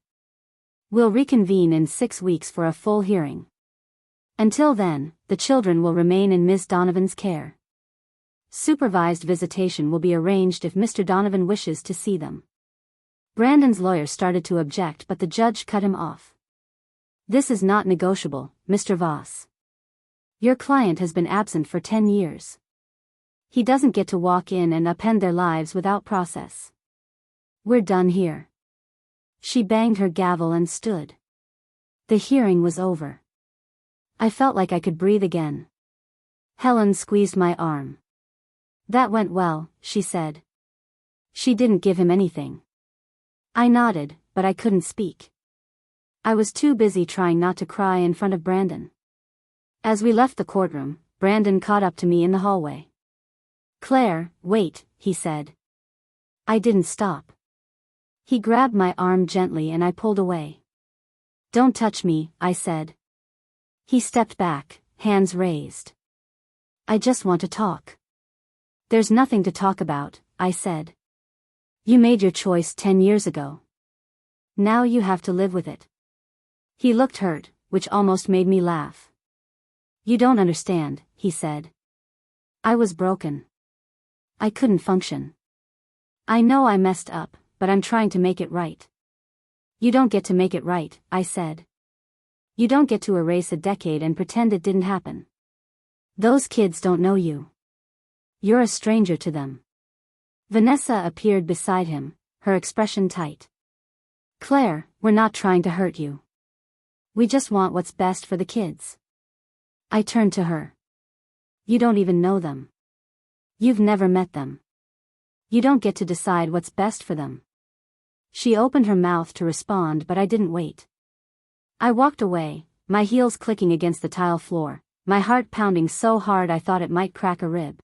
We'll reconvene in 6 weeks for a full hearing. Until then, the children will remain in Ms. Donovan's care. Supervised visitation will be arranged if Mr. Donovan wishes to see them." Brandon's lawyer started to object but the judge cut him off. "This is not negotiable, Mr. Voss. Your client has been absent for 10 years. He doesn't get to walk in and upend their lives without process. We're done here." She banged her gavel and stood. The hearing was over. I felt like I could breathe again. Helen squeezed my arm. "That went well," she said. "She didn't give him anything." I nodded, but I couldn't speak. I was too busy trying not to cry in front of Brandon. As we left the courtroom, Brandon caught up to me in the hallway. "Claire, wait," he said. I didn't stop. He grabbed my arm gently and I pulled away. "Don't touch me," I said. He stepped back, hands raised. "I just want to talk." "There's nothing to talk about," I said. "You made your choice 10 years ago. Now you have to live with it." He looked hurt, which almost made me laugh. "You don't understand," he said. "I was broken. I couldn't function. I know I messed up, but I'm trying to make it right." "You don't get to make it right," I said. "You don't get to erase a decade and pretend it didn't happen. Those kids don't know you. You're a stranger to them." Vanessa appeared beside him, her expression tight. "Claire, we're not trying to hurt you. We just want what's best for the kids." I turned to her. "You don't even know them. You've never met them. You don't get to decide what's best for them." She opened her mouth to respond, but I didn't wait. I walked away, my heels clicking against the tile floor, my heart pounding so hard I thought it might crack a rib.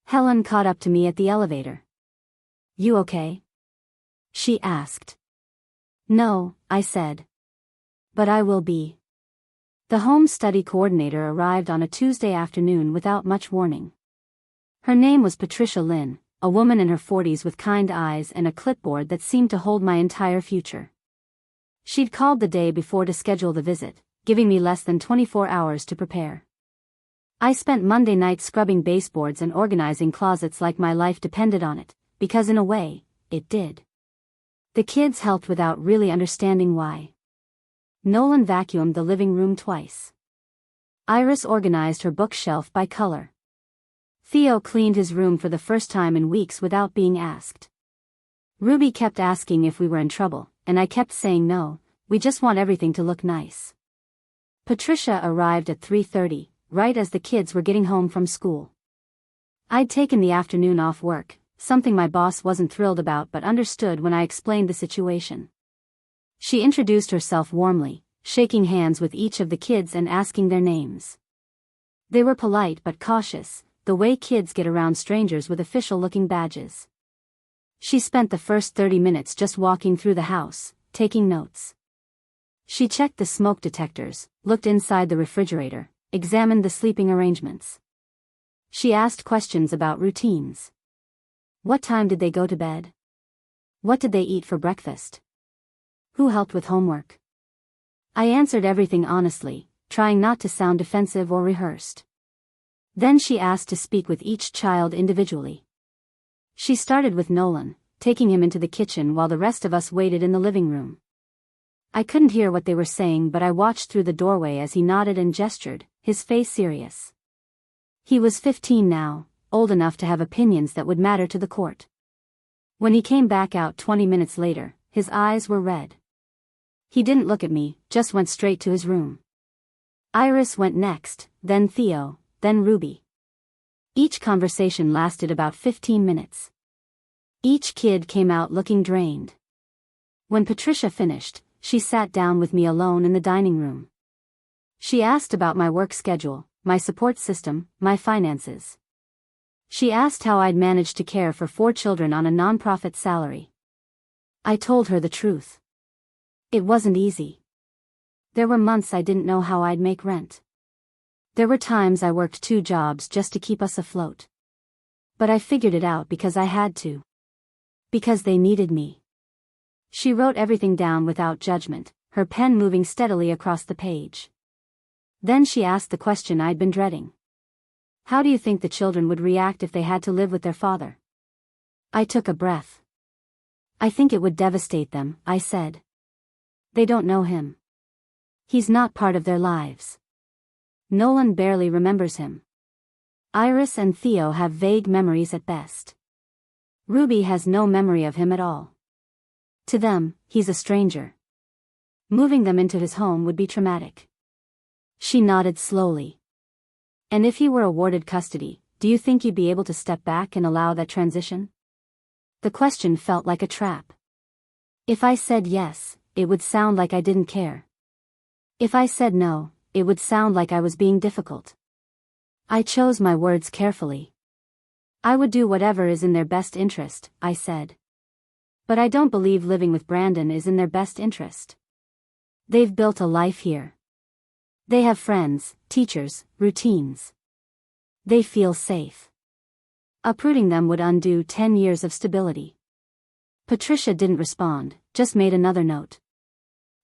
Helen caught up to me at the elevator. "You okay?" she asked. "No," I said. "But I will be." The home study coordinator arrived on a Tuesday afternoon without much warning. Her name was Patricia Lynn, a woman in her 40s with kind eyes and a clipboard that seemed to hold my entire future. She'd called the day before to schedule the visit, giving me less than 24 hours to prepare. I spent Monday night scrubbing baseboards and organizing closets like my life depended on it, because in a way, it did. The kids helped without really understanding why. Nolan vacuumed the living room twice. Iris organized her bookshelf by color. Theo cleaned his room for the first time in weeks without being asked. Ruby kept asking if we were in trouble, and I kept saying no, we just want everything to look nice. Patricia arrived at 3:30, right as the kids were getting home from school. I'd taken the afternoon off work, something my boss wasn't thrilled about but understood when I explained the situation. She introduced herself warmly, shaking hands with each of the kids and asking their names. They were polite but cautious, the way kids get around strangers with official-looking badges. She spent the first 30 minutes just walking through the house, taking notes. She checked the smoke detectors, looked inside the refrigerator, examined the sleeping arrangements. She asked questions about routines. What time did they go to bed? What did they eat for breakfast? Who helped with homework? I answered everything honestly, trying not to sound defensive or rehearsed. Then she asked to speak with each child individually. She started with Nolan, taking him into the kitchen while the rest of us waited in the living room. I couldn't hear what they were saying, but I watched through the doorway as he nodded and gestured, his face serious. He was 15 now, old enough to have opinions that would matter to the court. When he came back out 20 minutes later, his eyes were red. He didn't look at me, just went straight to his room. Iris went next, then Theo, then Ruby. Each conversation lasted about 15 minutes. Each kid came out looking drained. When Patricia finished, she sat down with me alone in the dining room. She asked about my work schedule, my support system, my finances. She asked how I'd managed to care for 4 children on a nonprofit salary. I told her the truth. It wasn't easy. There were months I didn't know how I'd make rent. There were times I worked 2 jobs just to keep us afloat. But I figured it out because I had to. Because they needed me. She wrote everything down without judgment, her pen moving steadily across the page. Then she asked the question I'd been dreading. How do you think the children would react if they had to live with their father? I took a breath. I think it would devastate them, I said. They don't know him. He's not part of their lives. Nolan barely remembers him. Iris and Theo have vague memories at best. Ruby has no memory of him at all. To them, he's a stranger. Moving them into his home would be traumatic. She nodded slowly. And if he were awarded custody, do you think you'd be able to step back and allow that transition? The question felt like a trap. If I said yes, it would sound like I didn't care. If I said no, it would sound like I was being difficult. I chose my words carefully. I would do whatever is in their best interest, I said. But I don't believe living with Brandon is in their best interest. They've built a life here. They have friends, teachers, routines. They feel safe. Uprooting them would undo 10 years of stability. Patricia didn't respond, just made another note.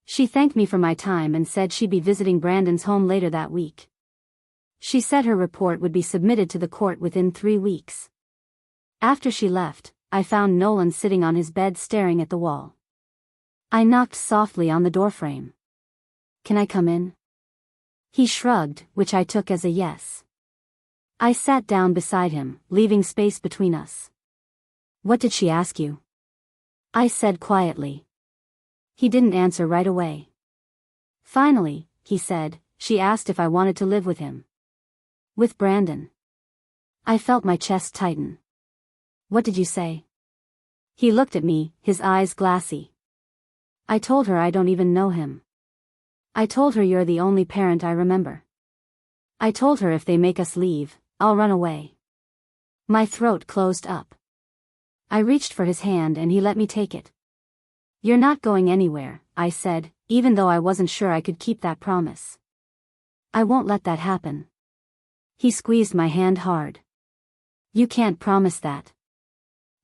She thanked me for my time and said she'd be visiting Brandon's home later that week. She said her report would be submitted to the court within 3 weeks. After she left, I found Nolan sitting on his bed staring at the wall. I knocked softly on the doorframe. "Can I come in?" He shrugged, which I took as a yes. I sat down beside him, leaving space between us. "What did she ask you?" I said quietly. He didn't answer right away. Finally, he said, "She asked if I wanted to live with him." "With Brandon." I felt my chest tighten. "What did you say?" He looked at me, his eyes glassy. "I told her I don't even know him. I told her you're the only parent I remember. I told her if they make us leave, I'll run away." My throat closed up. I reached for his hand and he let me take it. "You're not going anywhere," I said, even though I wasn't sure I could keep that promise. "I won't let that happen." He squeezed my hand hard. "You can't promise that.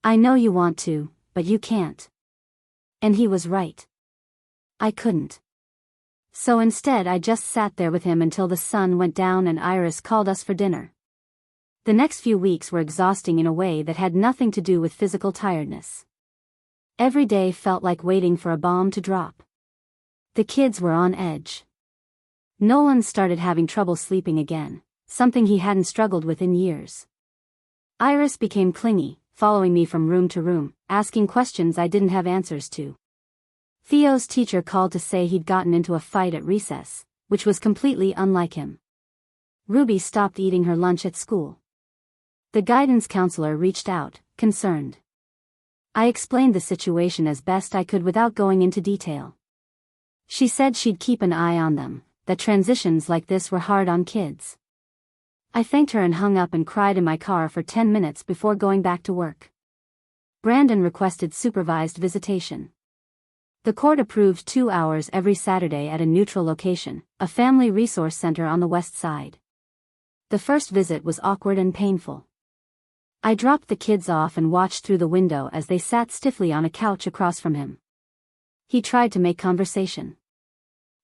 I know you want to, but you can't." And he was right. I couldn't. So instead I just sat there with him until the sun went down and Iris called us for dinner. The next few weeks were exhausting in a way that had nothing to do with physical tiredness. Every day felt like waiting for a bomb to drop. The kids were on edge. Nolan started having trouble sleeping again, something he hadn't struggled with in years. Iris became clingy, following me from room to room, asking questions I didn't have answers to. Theo's teacher called to say he'd gotten into a fight at recess, which was completely unlike him. Ruby stopped eating her lunch at school. The guidance counselor reached out, concerned. I explained the situation as best I could without going into detail. She said she'd keep an eye on them, that transitions like this were hard on kids. I thanked her and hung up and cried in my car for 10 minutes before going back to work. Brandon requested supervised visitation. The court approved 2 hours every Saturday at a neutral location, a family resource center on the west side. The first visit was awkward and painful. I dropped the kids off and watched through the window as they sat stiffly on a couch across from him. He tried to make conversation.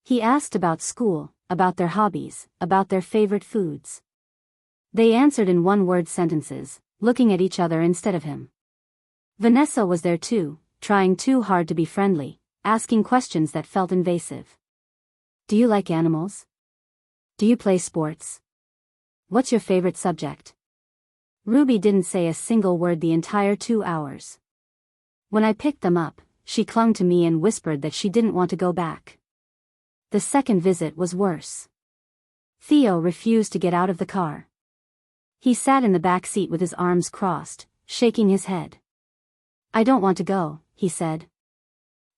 He asked about school, about their hobbies, about their favorite foods. They answered in one-word sentences, looking at each other instead of him. Vanessa was there too, trying too hard to be friendly, asking questions that felt invasive. "Do you like animals? Do you play sports? What's your favorite subject?" Ruby didn't say a single word the entire 2 hours. When I picked them up, she clung to me and whispered that she didn't want to go back. The second visit was worse. Theo refused to get out of the car. He sat in the back seat with his arms crossed, shaking his head. "I don't want to go," he said.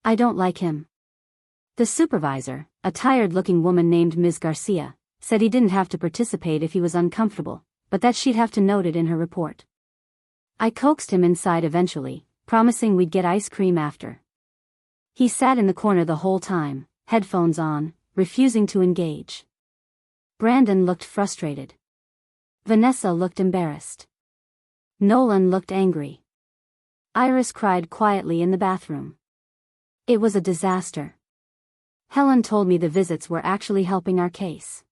"I don't like him." The supervisor, a tired-looking woman named Ms. Garcia, said he didn't have to participate if he was uncomfortable, but that she'd have to note it in her report. I coaxed him inside eventually, promising we'd get ice cream after. He sat in the corner the whole time, headphones on, refusing to engage. Brandon looked frustrated. Vanessa looked embarrassed. Nolan looked angry. Iris cried quietly in the bathroom. It was a disaster. Helen told me the visits were actually helping our case.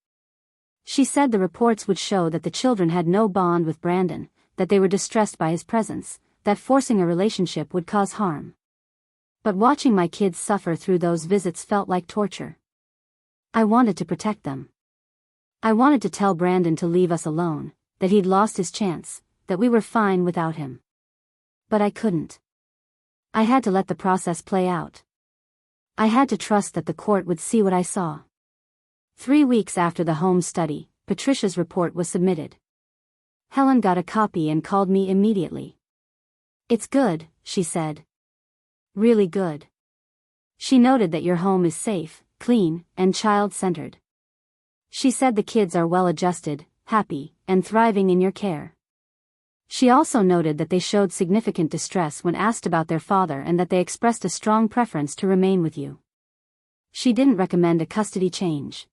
She said the reports would show that the children had no bond with Brandon, that they were distressed by his presence, that forcing a relationship would cause harm. But watching my kids suffer through those visits felt like torture. I wanted to protect them. I wanted to tell Brandon to leave us alone, that he'd lost his chance, that we were fine without him. But I couldn't. I had to let the process play out. I had to trust that the court would see what I saw. 3 weeks after the home study, Patricia's report was submitted. Helen got a copy and called me immediately. "It's good," she said. "Really good. She noted that your home is safe, clean, and child-centered. She said the kids are well-adjusted, happy, and thriving in your care." She also noted that they showed significant distress when asked about their father and that they expressed a strong preference to remain with you. She didn't recommend a custody change.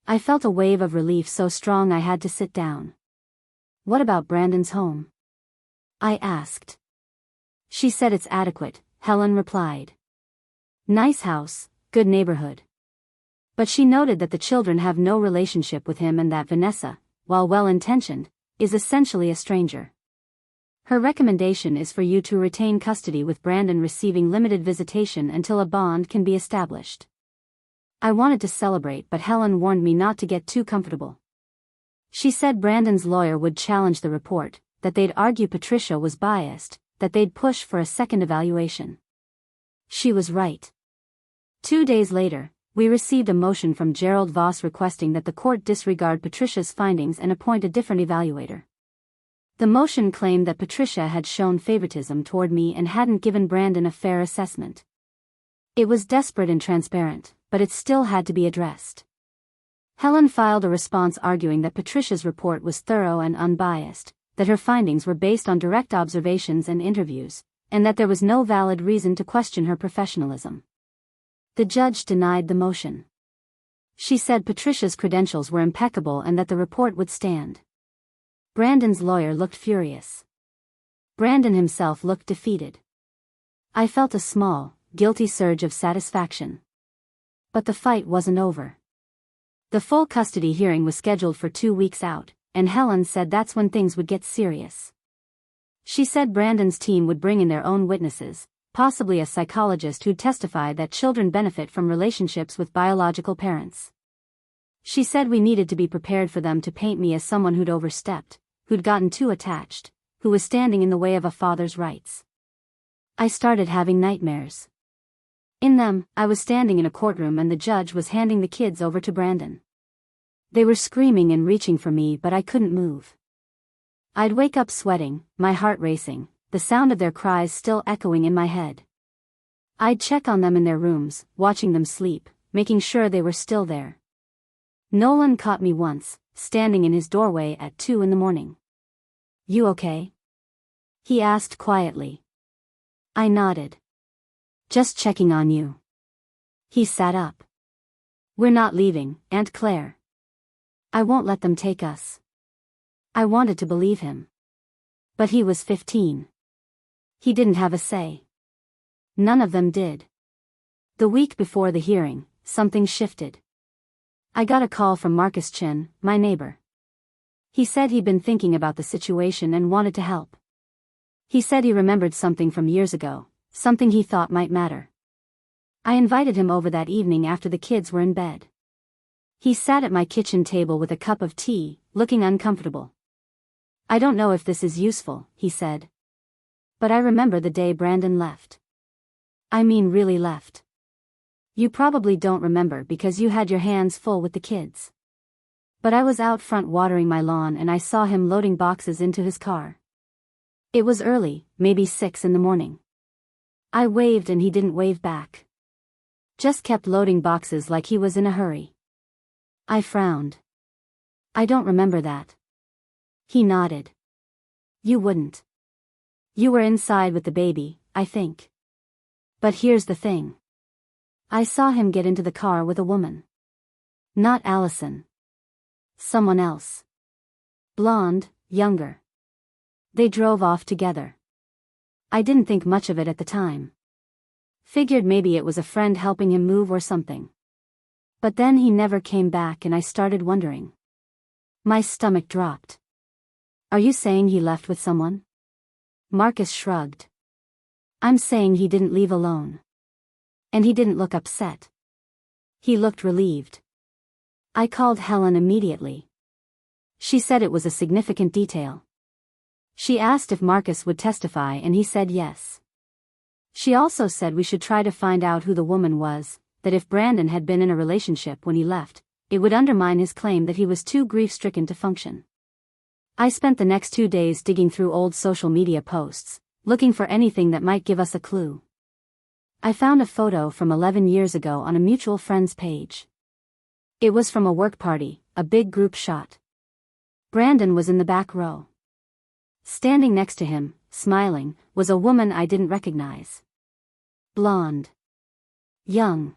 I felt a wave of relief so strong I had to sit down. What about Brandon's home? I asked. She said it's adequate, Helen replied. Nice house, good neighborhood. But she noted that the children have no relationship with him and that Vanessa, while well-intentioned, is essentially a stranger. Her recommendation is for you to retain custody with Brandon receiving limited visitation until a bond can be established. I wanted to celebrate, but Helen warned me not to get too comfortable. She said Brandon's lawyer would challenge the report, that they'd argue Patricia was biased, that they'd push for a second evaluation. She was right. 2 days later, we received a motion from Gerald Voss requesting that the court disregard Patricia's findings and appoint a different evaluator. The motion claimed that Patricia had shown favoritism toward me and hadn't given Brandon a fair assessment. It was desperate and transparent, but it still had to be addressed. Helen filed a response arguing that Patricia's report was thorough and unbiased, that her findings were based on direct observations and interviews, and that there was no valid reason to question her professionalism. The judge denied the motion. She said Patricia's credentials were impeccable and that the report would stand. Brandon's lawyer looked furious. Brandon himself looked defeated. I felt a small, guilty surge of satisfaction. But the fight wasn't over. The full custody hearing was scheduled for 2 weeks out, and Helen said that's when things would get serious. She said Brandon's team would bring in their own witnesses, possibly a psychologist who'd testify that children benefit from relationships with biological parents. She said we needed to be prepared for them to paint me as someone who'd overstepped, who'd gotten too attached, who was standing in the way of a father's rights. I started having nightmares. In them, I was standing in a courtroom and the judge was handing the kids over to Brandon. They were screaming and reaching for me, but I couldn't move. I'd wake up sweating, my heart racing, the sound of their cries still echoing in my head. I'd check on them in their rooms, watching them sleep, making sure they were still there. Nolan caught me once, standing in his doorway at 2 a.m. "You okay?" he asked quietly. I nodded. "Just checking on you." He sat up. "We're not leaving, Aunt Claire. I won't let them take us." I wanted to believe him. But he was 15. He didn't have a say. None of them did. The week before the hearing, something shifted. I got a call from Marcus Chin, my neighbor. He said he'd been thinking about the situation and wanted to help. He said he remembered something from years ago, something he thought might matter. I invited him over that evening after the kids were in bed. He sat at my kitchen table with a cup of tea, looking uncomfortable. "I don't know if this is useful," he said. "But I remember the day Brandon left. I mean really left. You probably don't remember because you had your hands full with the kids. But I was out front watering my lawn and I saw him loading boxes into his car. It was early, maybe 6 a.m. I waved and he didn't wave back. Just kept loading boxes like he was in a hurry." I frowned. "I don't remember that." He nodded. "You wouldn't. You were inside with the baby, I think. But here's the thing. I saw him get into the car with a woman. Not Allison. Someone else. Blonde, younger. They drove off together. I didn't think much of it at the time. Figured maybe it was a friend helping him move or something. But then he never came back and I started wondering. My stomach dropped. Are you saying he left with someone?" Marcus shrugged. "I'm saying he didn't leave alone. And he didn't look upset. He looked relieved." I called Helen immediately. She said it was a significant detail. She asked if Marcus would testify and he said yes. She also said we should try to find out who the woman was, that if Brandon had been in a relationship when he left, it would undermine his claim that he was too grief-stricken to function. I spent the next 2 days digging through old social media posts, looking for anything that might give us a clue. I found a photo from 11 years ago on a mutual friend's page. It was from a work party, a big group shot. Brandon was in the back row. Standing next to him, smiling, was a woman I didn't recognize. Blonde. Young.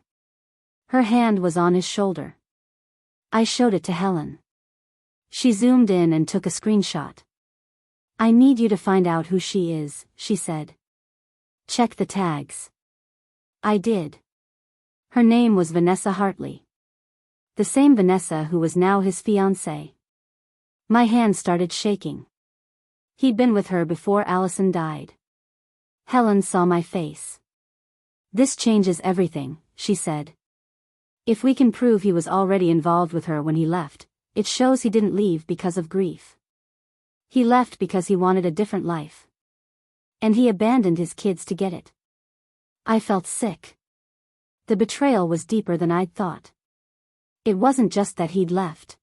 Her hand was on his shoulder. I showed it to Helen. She zoomed in and took a screenshot. "I need you to find out who she is," she said. "Check the tags." I did. Her name was Vanessa Hartley. The same Vanessa who was now his fiancée. My hand started shaking. He'd been with her before Allison died. Helen saw my face. "This changes everything," she said. "If we can prove he was already involved with her when he left, it shows he didn't leave because of grief. He left because he wanted a different life. And he abandoned his kids to get it." I felt sick. The betrayal was deeper than I'd thought. It wasn't just that he'd left.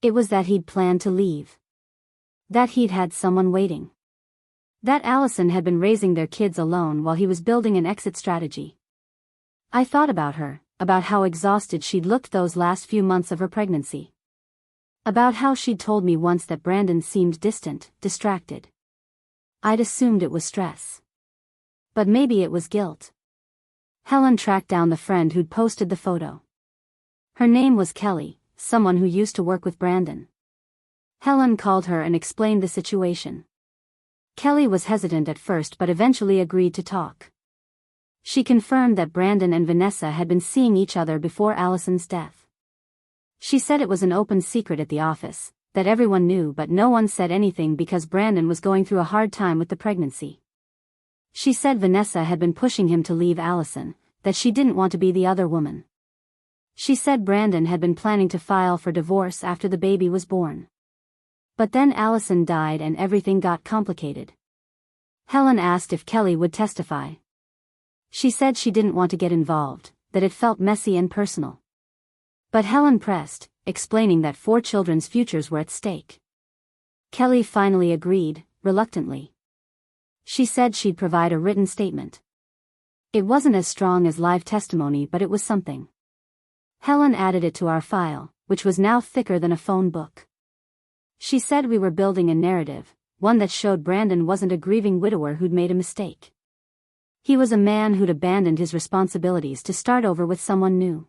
It was that he'd planned to leave. That he'd had someone waiting. That Allison had been raising their kids alone while he was building an exit strategy. I thought about her, about how exhausted she'd looked those last few months of her pregnancy. About how she'd told me once that Brandon seemed distant, distracted. I'd assumed it was stress. But maybe it was guilt. Helen tracked down the friend who'd posted the photo. Her name was Kelly, someone who used to work with Brandon. Helen called her and explained the situation. Kelly was hesitant at first but eventually agreed to talk. She confirmed that Brandon and Vanessa had been seeing each other before Allison's death. She said it was an open secret at the office, that everyone knew but no one said anything because Brandon was going through a hard time with the pregnancy. She said Vanessa had been pushing him to leave Allison, that she didn't want to be the other woman. She said Brandon had been planning to file for divorce after the baby was born. But then Allison died and everything got complicated. Helen asked if Kelly would testify. She said she didn't want to get involved, that it felt messy and personal. But Helen pressed, explaining that 4 children's futures were at stake. Kelly finally agreed, reluctantly. She said she'd provide a written statement. It wasn't as strong as live testimony but it was something. Helen added it to our file, which was now thicker than a phone book. She said we were building a narrative, one that showed Brandon wasn't a grieving widower who'd made a mistake. He was a man who'd abandoned his responsibilities to start over with someone new.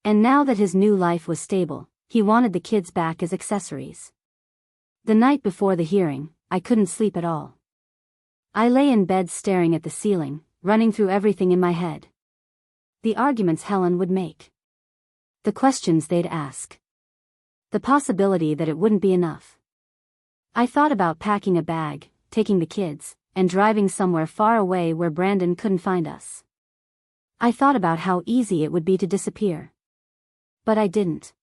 And now that his new life was stable, he wanted the kids back as accessories. The night before the hearing, I couldn't sleep at all. I lay in bed staring at the ceiling, running through everything in my head. The arguments Helen would make. The questions they'd ask. The possibility that it wouldn't be enough. I thought about packing a bag, taking the kids, and driving somewhere far away where Brandon couldn't find us. I thought about how easy it would be to disappear. But I didn't.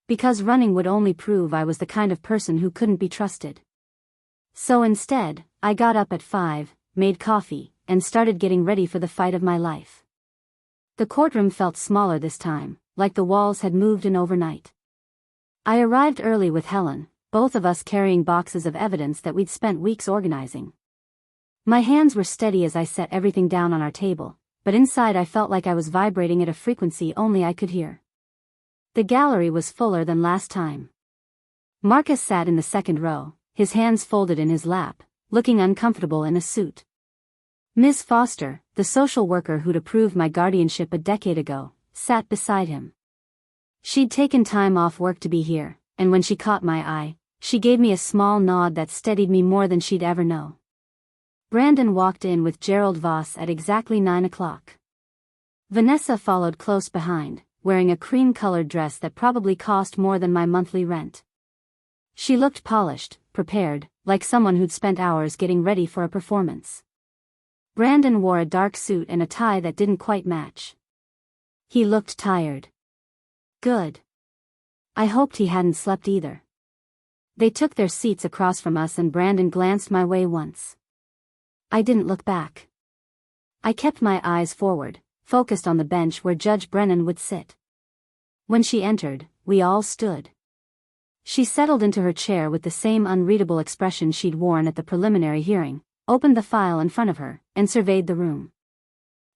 Because running would only prove I was the kind of person who couldn't be trusted. So instead, I got up at 5, made coffee, and started getting ready for the fight of my life. The courtroom felt smaller this time, like the walls had moved in overnight. I arrived early with Helen, both of us carrying boxes of evidence that we'd spent weeks organizing. My hands were steady as I set everything down on our table, but inside I felt like I was vibrating at a frequency only I could hear. The gallery was fuller than last time. Marcus sat in the second row, his hands folded in his lap, looking uncomfortable in a suit. Ms. Foster, the social worker who'd approved my guardianship a decade ago, sat beside him. She'd taken time off work to be here, and when she caught my eye, she gave me a small nod that steadied me more than she'd ever know. Brandon walked in with Gerald Voss at exactly 9 o'clock. Vanessa followed close behind, wearing a cream-colored dress that probably cost more than my monthly rent. She looked polished, prepared, like someone who'd spent hours getting ready for a performance. Brandon wore a dark suit and a tie that didn't quite match. He looked tired. Good. I hoped he hadn't slept either. They took their seats across from us and Brandon glanced my way once. I didn't look back. I kept my eyes forward, focused on the bench where Judge Brennan would sit. When she entered, we all stood. She settled into her chair with the same unreadable expression she'd worn at the preliminary hearing, opened the file in front of her, and surveyed the room.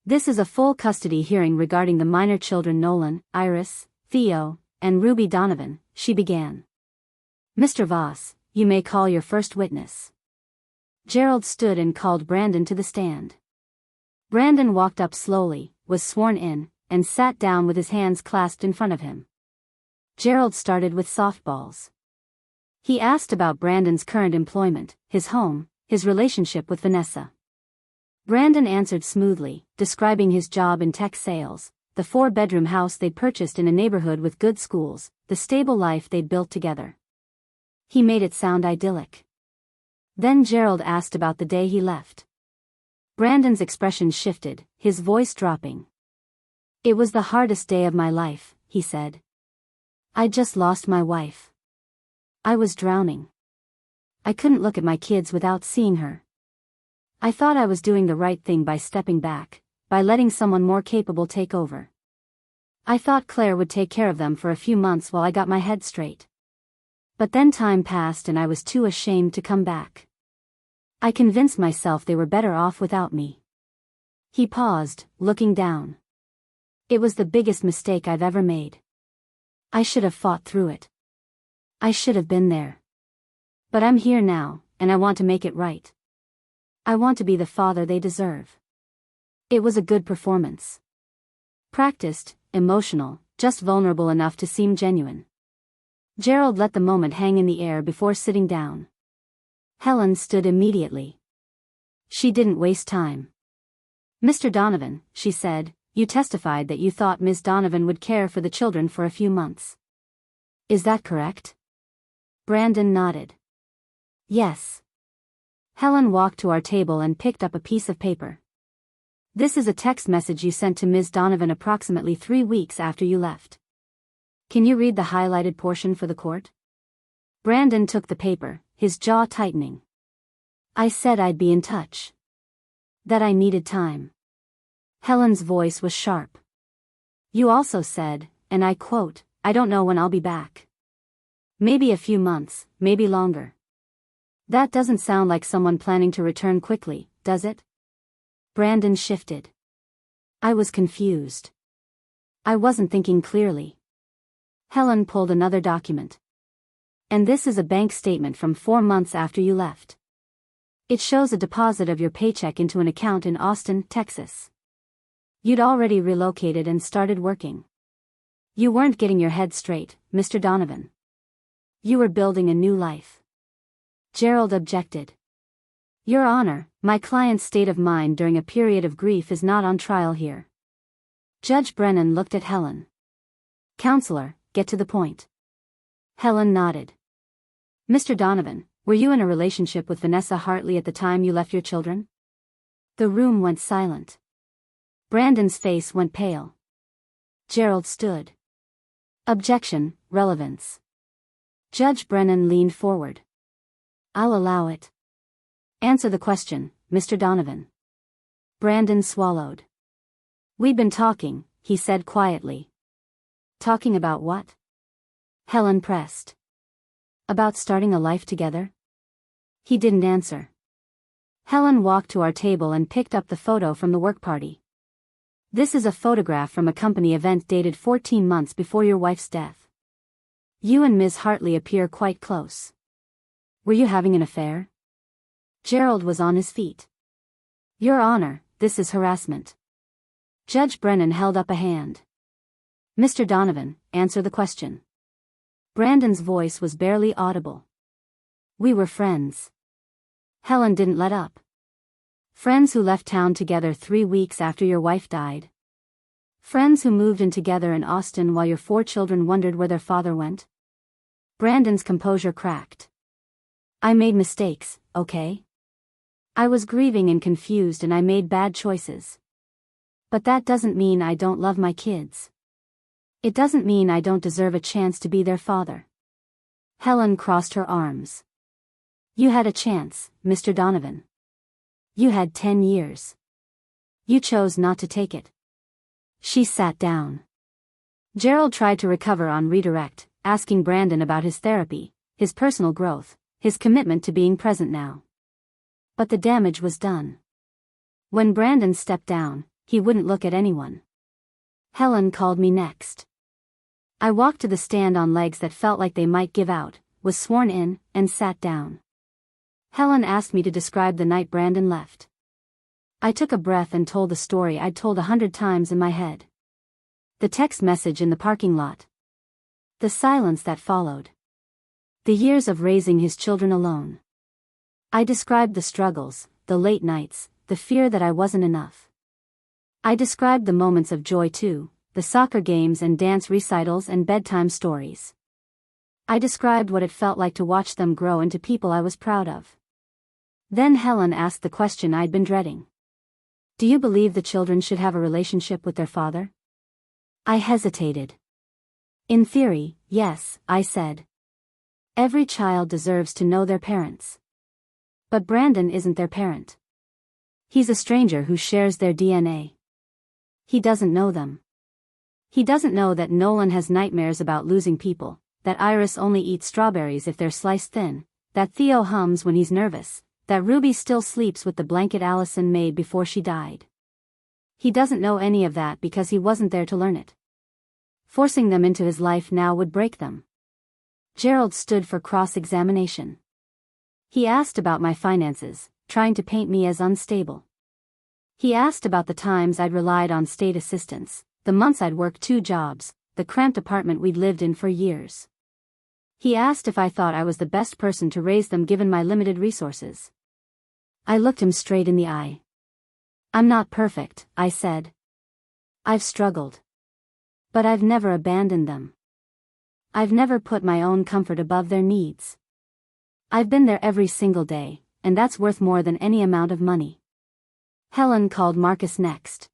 This is a full custody hearing regarding the minor children Nolan, Iris, Theo, and Ruby Donovan, she began. Mr. Voss, you may call your first witness." Gerald stood and called Brandon to the stand. Brandon walked up slowly, was sworn in, and sat down with his hands clasped in front of him. Gerald started with softballs. He asked about Brandon's current employment, his home, his relationship with Vanessa. Brandon answered smoothly, describing his job in tech sales, the 4-bedroom house they'd purchased in a neighborhood with good schools, the stable life they'd built together. He made it sound idyllic. Then Gerald asked about the day he left. Brandon's expression shifted, his voice dropping. "It was the hardest day of my life," he said. "I'd just lost my wife. I was drowning. I couldn't look at my kids without seeing her. I thought I was doing the right thing by stepping back, by letting someone more capable take over. I thought Claire would take care of them for a few months while I got my head straight. But then time passed and I was too ashamed to come back. I convinced myself they were better off without me." He paused, looking down. "It was the biggest mistake I've ever made. I should have fought through it. I should have been there. But I'm here now, and I want to make it right. I want to be the father they deserve." It was a good performance. Practiced, emotional, just vulnerable enough to seem genuine. Gerald let the moment hang in the air before sitting down. Helen stood immediately. She didn't waste time. "Mr. Donovan," she said, "you testified that you thought Ms. Donovan would care for the children for a few months. Is that correct?" Brandon nodded. "Yes." Helen walked to our table and picked up a piece of paper. "This is a text message you sent to Ms. Donovan approximately 3 weeks after you left. Can you read the highlighted portion for the court?" Brandon took the paper, his jaw tightening. "I said I'd be in touch. That I needed time." Helen's voice was sharp. "You also said, and I quote, 'I don't know when I'll be back. Maybe a few months, maybe longer.' That doesn't sound like someone planning to return quickly, does it?" Brandon shifted. "I was confused. I wasn't thinking clearly." Helen pulled another document. "And this is a bank statement from 4 months after you left. It shows a deposit of your paycheck into an account in Austin, Texas. You'd already relocated and started working. You weren't getting your head straight, Mr. Donovan. You were building a new life." Gerald objected. "Your Honor, my client's state of mind during a period of grief is not on trial here." Judge Brennan looked at Helen. "Counselor, get to the point." Helen nodded. "Mr. Donovan, were you in a relationship with Vanessa Hartley at the time you left your children?" The room went silent. Brandon's face went pale. Gerald stood. "Objection, relevance." Judge Brennan leaned forward. "I'll allow it. Answer the question, Mr. Donovan." Brandon swallowed. "We'd been talking," he said quietly. "Talking about what?" Helen pressed. "About starting a life together?" He didn't answer. Helen walked to our table and picked up the photo from the work party. "This is a photograph from a company event dated 14 months before your wife's death. You and Ms. Hartley appear quite close. Were you having an affair?" Gerald was on his feet. "Your Honor, this is harassment." Judge Brennan held up a hand. "Mr. Donovan, answer the question." Brandon's voice was barely audible. "We were friends." Helen didn't let up. "Friends who left town together 3 weeks after your wife died. Friends who moved in together in Austin while your 4 children wondered where their father went." Brandon's composure cracked. "I made mistakes, okay? I was grieving and confused and I made bad choices. But that doesn't mean I don't love my kids. It doesn't mean I don't deserve a chance to be their father." Helen crossed her arms. "You had a chance, Mr. Donovan. You had 10 years. You chose not to take it." She sat down. Gerald tried to recover on redirect, asking Brandon about his therapy, his personal growth, his commitment to being present now. But the damage was done. When Brandon stepped down, he wouldn't look at anyone. Helen called me next. I walked to the stand on legs that felt like they might give out, was sworn in, and sat down. Helen asked me to describe the night Brandon left. I took a breath and told the story I'd told 100 times in my head. The text message in the parking lot. The silence that followed. The years of raising his children alone. I described the struggles, the late nights, the fear that I wasn't enough. I described the moments of joy too, the soccer games and dance recitals and bedtime stories. I described what it felt like to watch them grow into people I was proud of. Then Helen asked the question I'd been dreading. Do you believe the children should have a relationship with their father? I hesitated. In theory, yes, I said. Every child deserves to know their parents. But Brandon isn't their parent. He's a stranger who shares their DNA. He doesn't know them. He doesn't know that Nolan has nightmares about losing people, that Iris only eats strawberries if they're sliced thin, that Theo hums when he's nervous, that Ruby still sleeps with the blanket Allison made before she died. He doesn't know any of that because he wasn't there to learn it. Forcing them into his life now would break them. Gerald stood for cross-examination. He asked about my finances, trying to paint me as unstable. He asked about the times I'd relied on state assistance, the months I'd worked 2 jobs, the cramped apartment we'd lived in for years. He asked if I thought I was the best person to raise them given my limited resources. I looked him straight in the eye. I'm not perfect, I said. I've struggled. But I've never abandoned them. I've never put my own comfort above their needs. I've been there every single day, and that's worth more than any amount of money. Helen called Marcus next.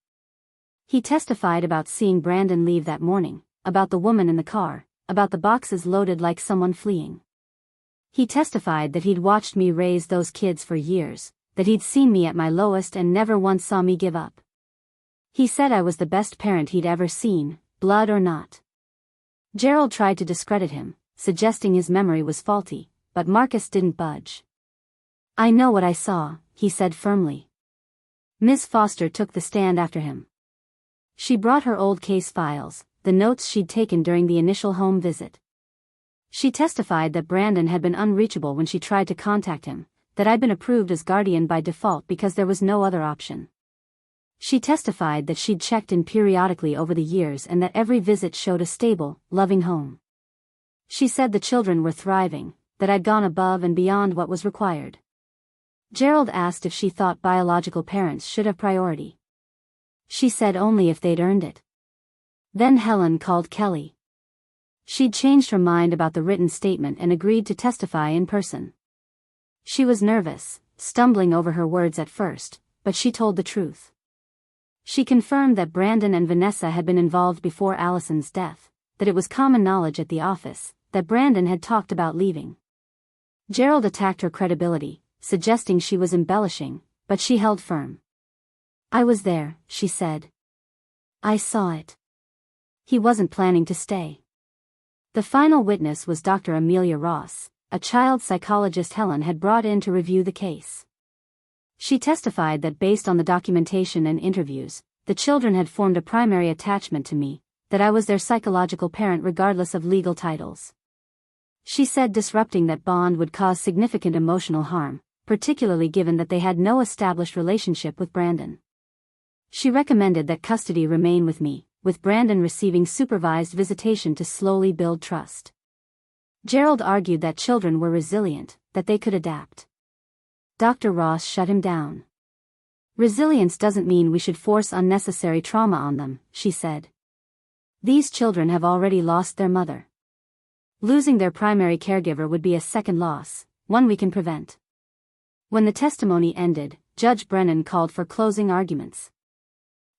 He testified about seeing Brandon leave that morning, about the woman in the car, about the boxes loaded like someone fleeing. He testified that he'd watched me raise those kids for years, that he'd seen me at my lowest and never once saw me give up. He said I was the best parent he'd ever seen, blood or not. Gerald tried to discredit him, suggesting his memory was faulty, but Marcus didn't budge. I know what I saw, he said firmly. Ms. Foster took the stand after him. She brought her old case files, the notes she'd taken during the initial home visit. She testified that Brandon had been unreachable when she tried to contact him, that I'd been approved as guardian by default because there was no other option. She testified that she'd checked in periodically over the years and that every visit showed a stable, loving home. She said the children were thriving, that I'd gone above and beyond what was required. Gerald asked if she thought biological parents should have priority. She said only if they'd earned it. Then Helen called Kelly. She'd changed her mind about the written statement and agreed to testify in person. She was nervous, stumbling over her words at first, but she told the truth. She confirmed that Brandon and Vanessa had been involved before Allison's death, that it was common knowledge at the office, that Brandon had talked about leaving. Gerald attacked her credibility, suggesting she was embellishing, but she held firm. I was there, she said. I saw it. He wasn't planning to stay. The final witness was Dr. Amelia Ross, a child psychologist Helen had brought in to review the case. She testified that based on the documentation and interviews, the children had formed a primary attachment to me, that I was their psychological parent regardless of legal titles. She said disrupting that bond would cause significant emotional harm, particularly given that they had no established relationship with Brandon. She recommended that custody remain with me, with Brandon receiving supervised visitation to slowly build trust. Gerald argued that children were resilient, that they could adapt. Dr. Ross shut him down. Resilience doesn't mean we should force unnecessary trauma on them, she said. These children have already lost their mother. Losing their primary caregiver would be a second loss, one we can prevent. When the testimony ended, Judge Brennan called for closing arguments.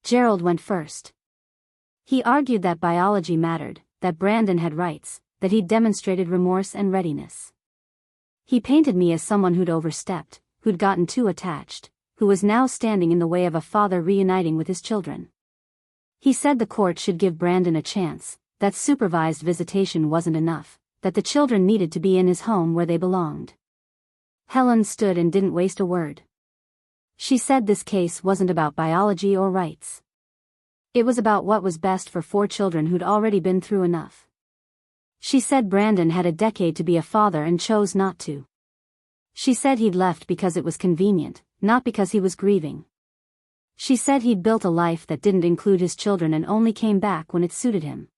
Gerald went first. He argued that biology mattered, that Brandon had rights, that he'd demonstrated remorse and readiness. He painted me as someone who'd overstepped, who'd gotten too attached, who was now standing in the way of a father reuniting with his children. He said the court should give Brandon a chance, that supervised visitation wasn't enough, that the children needed to be in his home where they belonged. Helen stood and didn't waste a word. She said this case wasn't about biology or rights. It was about what was best for 4 children who'd already been through enough. She said Brandon had a decade to be a father and chose not to. She said he'd left because it was convenient, not because he was grieving. She said he'd built a life that didn't include his children and only came back when it suited him.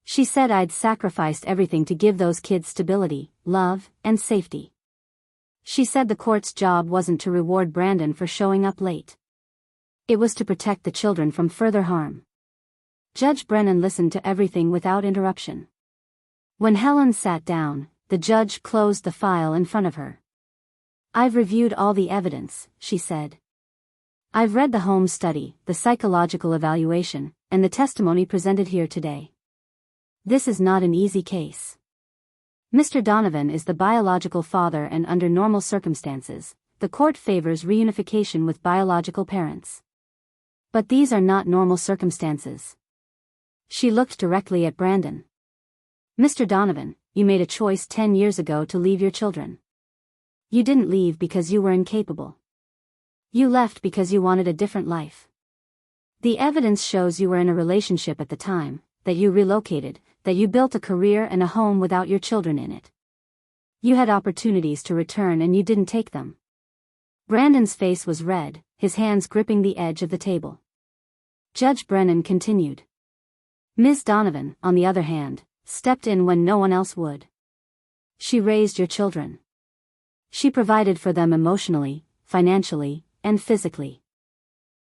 She said I'd sacrificed everything to give those kids stability, love, and safety. She said the court's job wasn't to reward Brandon for showing up late. It was to protect the children from further harm. Judge Brennan listened to everything without interruption. When Helen sat down, the judge closed the file in front of her. "I've reviewed all the evidence," she said. "I've read the home study, the psychological evaluation, and the testimony presented here today. This is not an easy case. Mr. Donovan is the biological father and under normal circumstances, the court favors reunification with biological parents. But these are not normal circumstances." She looked directly at Brandon. "Mr. Donovan, you made a choice 10 years ago to leave your children. You didn't leave because you were incapable. You left because you wanted a different life. The evidence shows you were in a relationship at the time, that you relocated, that you built a career and a home without your children in it. You had opportunities to return and you didn't take them." Brandon's face was red, his hands gripping the edge of the table. Judge Brennan continued. "Ms. Donovan, on the other hand, stepped in when no one else would. She raised your children. She provided for them emotionally, financially, and physically.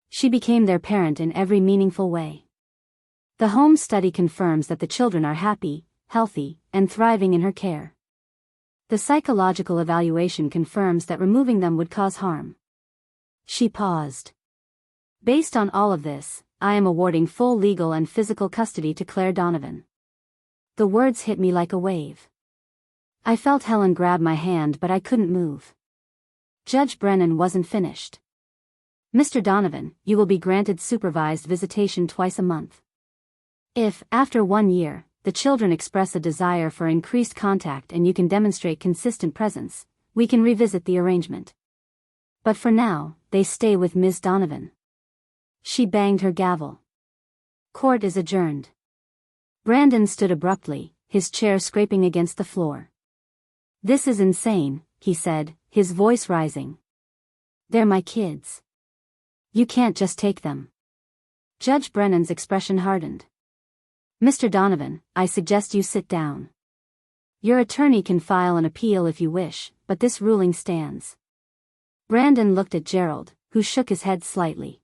She became their parent in every meaningful way. The home study confirms that the children are happy, healthy, and thriving in her care. The psychological evaluation confirms that removing them would cause harm." She paused. "Based on all of this, I am awarding full legal and physical custody to Claire Donovan." The words hit me like a wave. I felt Helen grab my hand but I couldn't move. Judge Brennan wasn't finished. "Mr. Donovan, you will be granted supervised visitation twice a month. If, after 1 year, the children express a desire for increased contact and you can demonstrate consistent presence, we can revisit the arrangement. But for now, they stay with Ms. Donovan." She banged her gavel. "Court is adjourned." Brandon stood abruptly, his chair scraping against the floor. "This is insane," he said, his voice rising. "They're my kids. You can't just take them." Judge Brennan's expression hardened. "Mr. Donovan, I suggest you sit down. Your attorney can file an appeal if you wish, but this ruling stands." Brandon looked at Gerald, who shook his head slightly.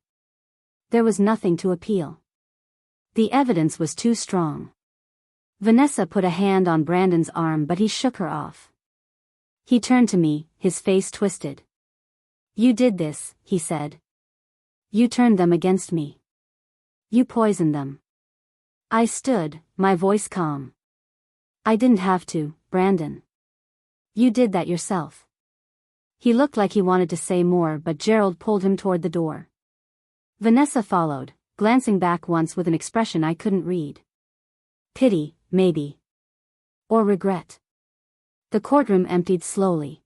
There was nothing to appeal. The evidence was too strong. Vanessa put a hand on Brandon's arm but he shook her off. He turned to me, his face twisted. "You did this," he said. "You turned them against me. You poisoned them." I stood, my voice calm. "I didn't have to, Brandon. You did that yourself." He looked like he wanted to say more but Gerald pulled him toward the door. Vanessa followed, glancing back once with an expression I couldn't read. Pity, maybe. Or regret. The courtroom emptied slowly.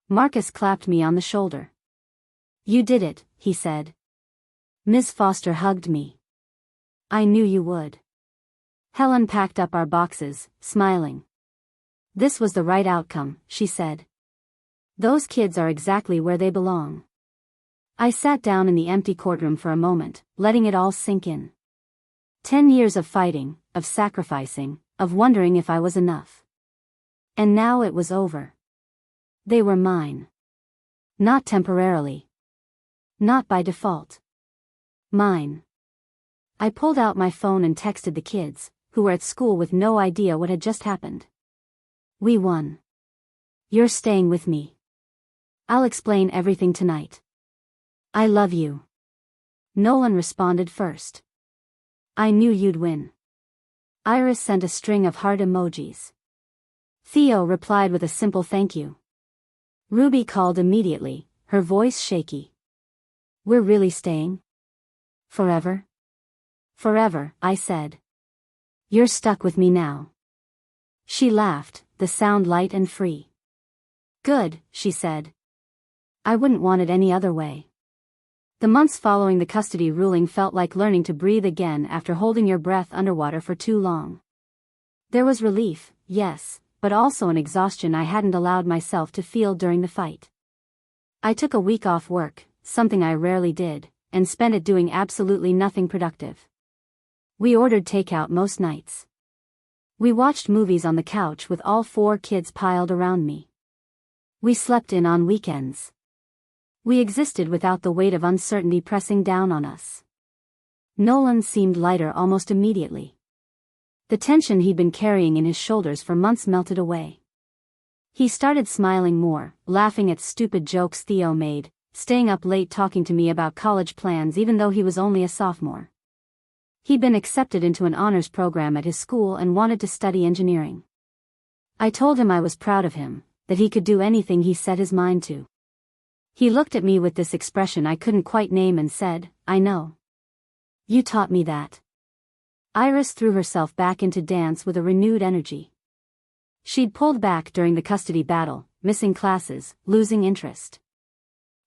Marcus clapped me on the shoulder. "You did it," he said. Ms. Foster hugged me. "I knew you would." Helen packed up our boxes, smiling. "This was the right outcome," she said. "Those kids are exactly where they belong." I sat down in the empty courtroom for a moment, letting it all sink in. 10 years of fighting, of sacrificing, of wondering if I was enough. And now it was over. They were mine. Not temporarily. Not by default. Mine. I pulled out my phone and texted the kids, who were at school with no idea what had just happened. "We won. You're staying with me. I'll explain everything tonight. I love you." Nolan responded first. "I knew you'd win." Iris sent a string of heart emojis. Theo replied with a simple thank you. Ruby called immediately, her voice shaky. "We're really staying? Forever?" "Forever," I said. "You're stuck with me now." She laughed, the sound light and free. "Good," she said. "I wouldn't want it any other way." The months following the custody ruling felt like learning to breathe again after holding your breath underwater for too long. There was relief, yes, but also an exhaustion I hadn't allowed myself to feel during the fight. I took a week off work, something I rarely did, and spent it doing absolutely nothing productive. We ordered takeout most nights. We watched movies on the couch with all 4 kids piled around me. We slept in on weekends. We existed without the weight of uncertainty pressing down on us. Nolan seemed lighter almost immediately. The tension he'd been carrying in his shoulders for months melted away. He started smiling more, laughing at stupid jokes Theo made, staying up late talking to me about college plans even though he was only a sophomore. He'd been accepted into an honors program at his school and wanted to study engineering. I told him I was proud of him, that he could do anything he set his mind to. He looked at me with this expression I couldn't quite name and said, "I know. You taught me that." Iris threw herself back into dance with a renewed energy. She'd pulled back during the custody battle, missing classes, losing interest.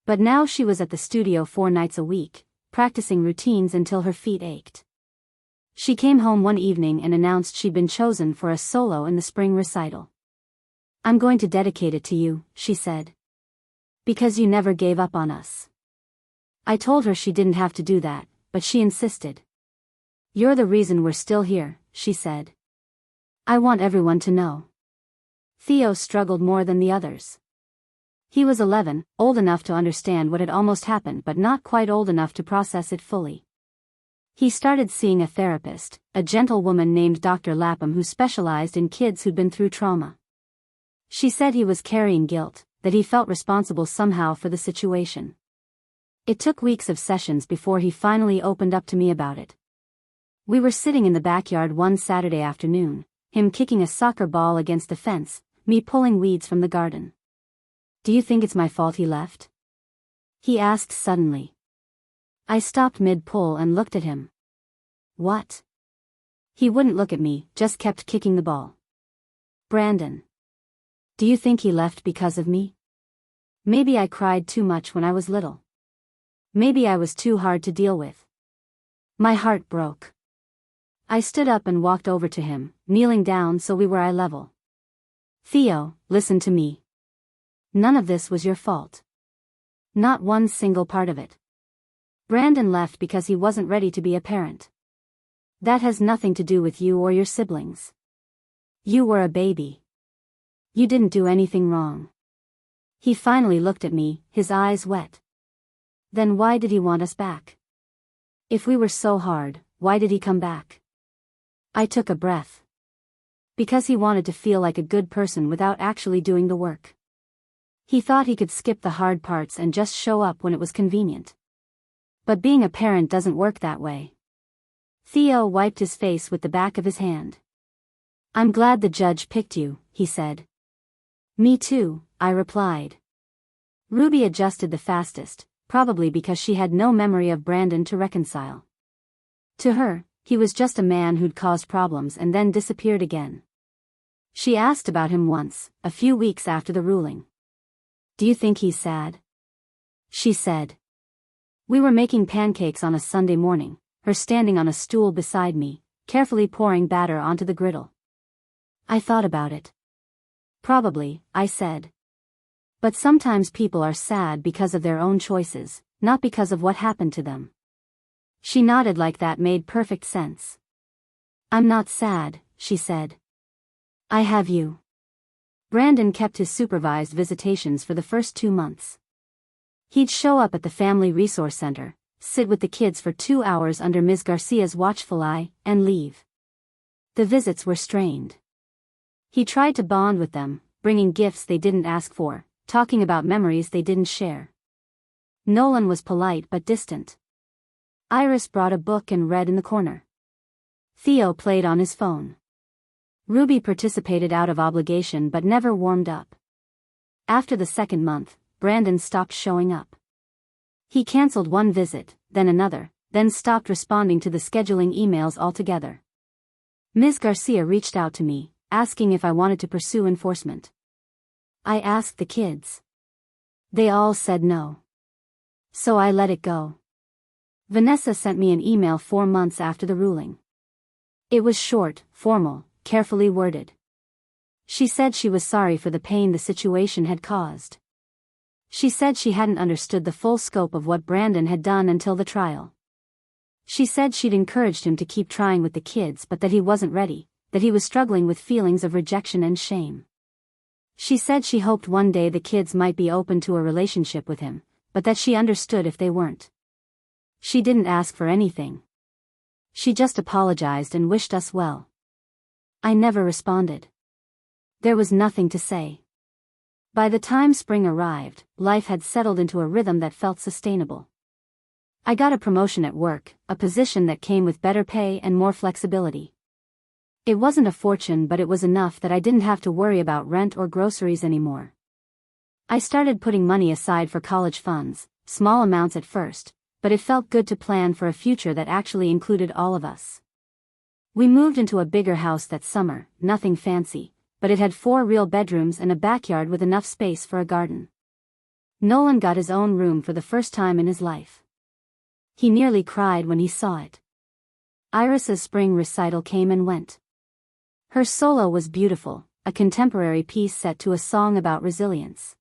But now she was at the studio 4 nights a week, practicing routines until her feet ached. She came home one evening and announced she'd been chosen for a solo in the spring recital. "I'm going to dedicate it to you," she said. "Because you never gave up on us." I told her she didn't have to do that, but she insisted. "You're the reason we're still here," she said. "I want everyone to know." Theo struggled more than the others. He was 11, old enough to understand what had almost happened but not quite old enough to process it fully. He started seeing a therapist, a gentle woman named Dr. Lapham who specialized in kids who'd been through trauma. She said he was carrying guilt, that he felt responsible somehow for the situation. It took weeks of sessions before he finally opened up to me about it. We were sitting in the backyard one Saturday afternoon, him kicking a soccer ball against the fence, me pulling weeds from the garden. "Do you think it's my fault he left?" he asked suddenly. I stopped mid-pull and looked at him. "What?" He wouldn't look at me, just kept kicking the ball. "Brandon. Do you think he left because of me? Maybe I cried too much when I was little. Maybe I was too hard to deal with." My heart broke. I stood up and walked over to him, kneeling down so we were eye level. "Theo, listen to me. None of this was your fault. Not one single part of it. Brandon left because he wasn't ready to be a parent. That has nothing to do with you or your siblings. You were a baby. You didn't do anything wrong." He finally looked at me, his eyes wet. "Then why did he want us back? If we were so hard, why did he come back?" I took a breath. Because he wanted to feel like a good person without actually doing the work. He thought he could skip the hard parts and just show up when it was convenient. But being a parent doesn't work that way. Theo wiped his face with the back of his hand. "I'm glad the judge picked you," he said. "Me too," I replied. Ruby adjusted the fastest, probably because she had no memory of Brandon to reconcile. To her, he was just a man who'd caused problems and then disappeared again. She asked about him once, a few weeks after the ruling. "Do you think he's sad?" she said. We were making pancakes on a Sunday morning, her standing on a stool beside me, carefully pouring batter onto the griddle. I thought about it. "Probably," I said. "But sometimes people are sad because of their own choices, not because of what happened to them." She nodded like that made perfect sense. "I'm not sad," she said. "I have you." Brandon kept his supervised visitations for the first 2 months. He'd show up at the Family Resource Center, sit with the kids for 2 hours under Ms. Garcia's watchful eye, and leave. The visits were strained. He tried to bond with them, bringing gifts they didn't ask for, talking about memories they didn't share. Nolan was polite but distant. Iris brought a book and read in the corner. Theo played on his phone. Ruby participated out of obligation but never warmed up. After the 2nd month, Brandon stopped showing up. He canceled one visit, then another, then stopped responding to the scheduling emails altogether. Ms. Garcia reached out to me, asking if I wanted to pursue enforcement. I asked the kids. They all said no. So I let it go. Vanessa sent me an email 4 months after the ruling. It was short, formal, carefully worded. She said she was sorry for the pain the situation had caused. She said she hadn't understood the full scope of what Brandon had done until the trial. She said she'd encouraged him to keep trying with the kids but that he wasn't ready, that he was struggling with feelings of rejection and shame. She said she hoped one day the kids might be open to a relationship with him, but that she understood if they weren't. She didn't ask for anything. She just apologized and wished us well. I never responded. There was nothing to say. By the time spring arrived, life had settled into a rhythm that felt sustainable. I got a promotion at work, a position that came with better pay and more flexibility. It wasn't a fortune, but it was enough that I didn't have to worry about rent or groceries anymore. I started putting money aside for college funds, small amounts at first, but it felt good to plan for a future that actually included all of us. We moved into a bigger house that summer, nothing fancy, but it had 4 real bedrooms and a backyard with enough space for a garden. Nolan got his own room for the first time in his life. He nearly cried when he saw it. Iris's spring recital came and went. Her solo was beautiful, a contemporary piece set to a song about resilience.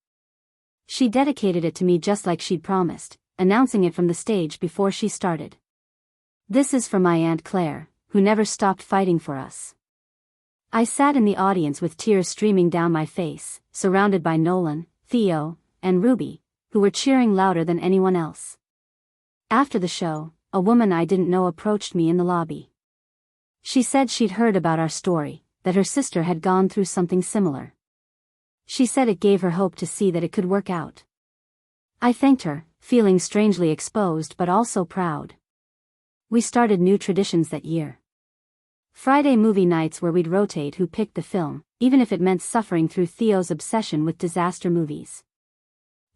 She dedicated it to me just like she'd promised, announcing it from the stage before she started. "This is for my Aunt Claire, who never stopped fighting for us." I sat in the audience with tears streaming down my face, surrounded by Nolan, Theo, and Ruby, who were cheering louder than anyone else. After the show, a woman I didn't know approached me in the lobby. She said she'd heard about our story, that her sister had gone through something similar. She said it gave her hope to see that it could work out. I thanked her, feeling strangely exposed but also proud. We started new traditions that year. Friday movie nights where we'd rotate who picked the film, even if it meant suffering through Theo's obsession with disaster movies.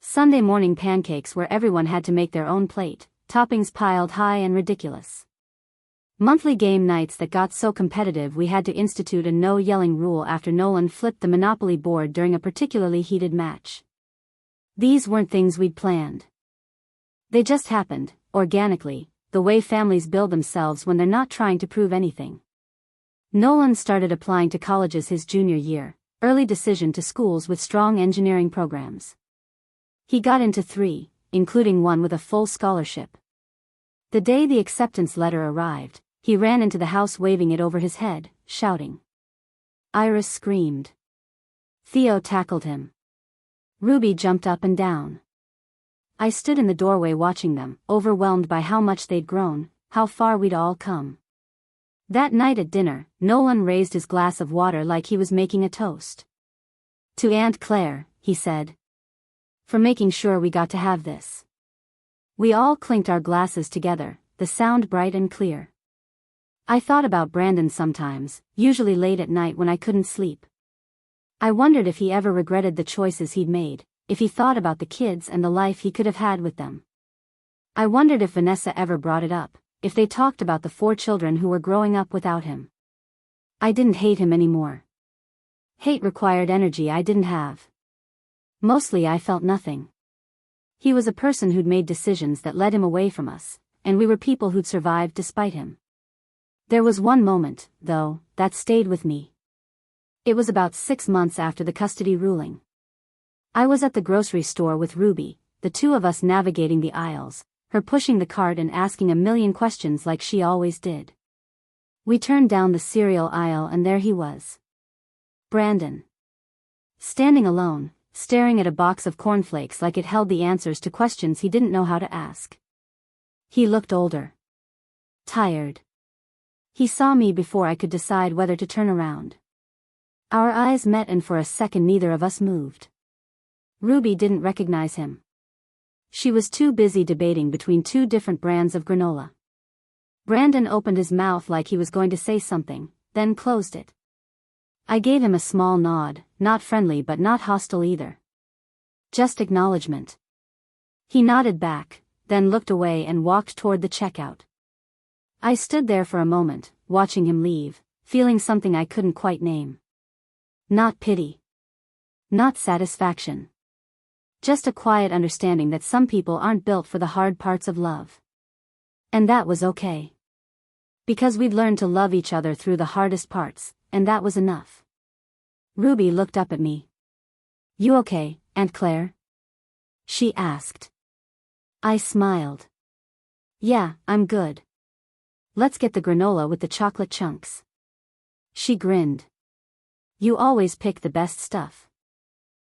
Sunday morning pancakes where everyone had to make their own plate, toppings piled high and ridiculous. Monthly game nights that got so competitive we had to institute a no-yelling rule after Nolan flipped the Monopoly board during a particularly heated match. These weren't things we'd planned. They just happened, organically, the way families build themselves when they're not trying to prove anything. Nolan started applying to colleges his junior year, early decision to schools with strong engineering programs. He got into 3, including one with a full scholarship. The day the acceptance letter arrived, he ran into the house waving it over his head, shouting. Iris screamed. Theo tackled him. Ruby jumped up and down. I stood in the doorway watching them, overwhelmed by how much they'd grown, how far we'd all come. That night at dinner, Nolan raised his glass of water like he was making a toast. "To Aunt Claire," he said. "For making sure we got to have this." We all clinked our glasses together, the sound bright and clear. I thought about Brandon sometimes, usually late at night when I couldn't sleep. I wondered if he ever regretted the choices he'd made, if he thought about the kids and the life he could have had with them. I wondered if Vanessa ever brought it up, if they talked about the 4 children who were growing up without him. I didn't hate him anymore. Hate required energy I didn't have. Mostly I felt nothing. He was a person who'd made decisions that led him away from us, and we were people who'd survived despite him. There was one moment, though, that stayed with me. It was about 6 months after the custody ruling. I was at the grocery store with Ruby, the 2 of us navigating the aisles, her pushing the cart and asking a million questions like she always did. We turned down the cereal aisle and there he was. Brandon. Standing alone, staring at a box of cornflakes like it held the answers to questions he didn't know how to ask. He looked older. Tired. He saw me before I could decide whether to turn around. Our eyes met and for a second neither of us moved. Ruby didn't recognize him. She was too busy debating between 2 different brands of granola. Brandon opened his mouth like he was going to say something, then closed it. I gave him a small nod, not friendly but not hostile either. Just acknowledgement. He nodded back, then looked away and walked toward the checkout. I stood there for a moment, watching him leave, feeling something I couldn't quite name. Not pity. Not satisfaction. Just a quiet understanding that some people aren't built for the hard parts of love. And that was okay. Because we'd learned to love each other through the hardest parts, and that was enough. Ruby looked up at me. "You okay, Aunt Claire?" she asked. I smiled. "Yeah, I'm good. Let's get the granola with the chocolate chunks." She grinned. "You always pick the best stuff."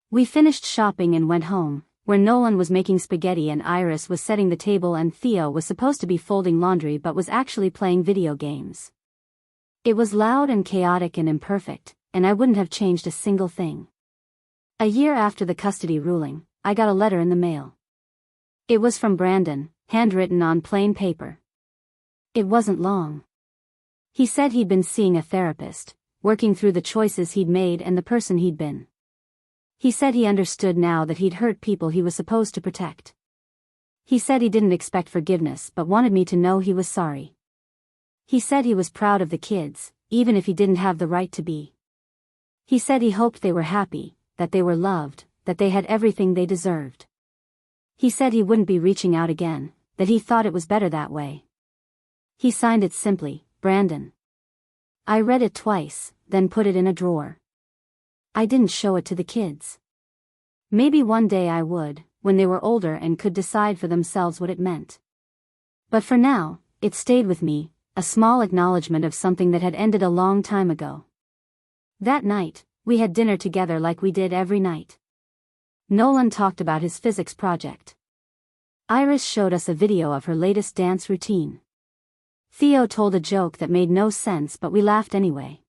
We finished shopping and went home, where Nolan was making spaghetti and Iris was setting the table and Theo was supposed to be folding laundry but was actually playing video games. It was loud and chaotic and imperfect, and I wouldn't have changed a single thing. A year after the custody ruling, I got a letter in the mail. It was from Brandon, handwritten on plain paper. It wasn't long. He said he'd been seeing a therapist, working through the choices he'd made and the person he'd been. He said he understood now that he'd hurt people he was supposed to protect. He said he didn't expect forgiveness but wanted me to know he was sorry. He said he was proud of the kids, even if he didn't have the right to be. He said he hoped they were happy, that they were loved, that they had everything they deserved. He said he wouldn't be reaching out again, that he thought it was better that way. He signed it simply, Brandon. I read it twice, then put it in a drawer. I didn't show it to the kids. Maybe one day I would, when they were older and could decide for themselves what it meant. But for now, it stayed with me, a small acknowledgement of something that had ended a long time ago. That night, we had dinner together like we did every night. Nolan talked about his physics project. Iris showed us a video of her latest dance routine. Theo told a joke that made no sense but we laughed anyway.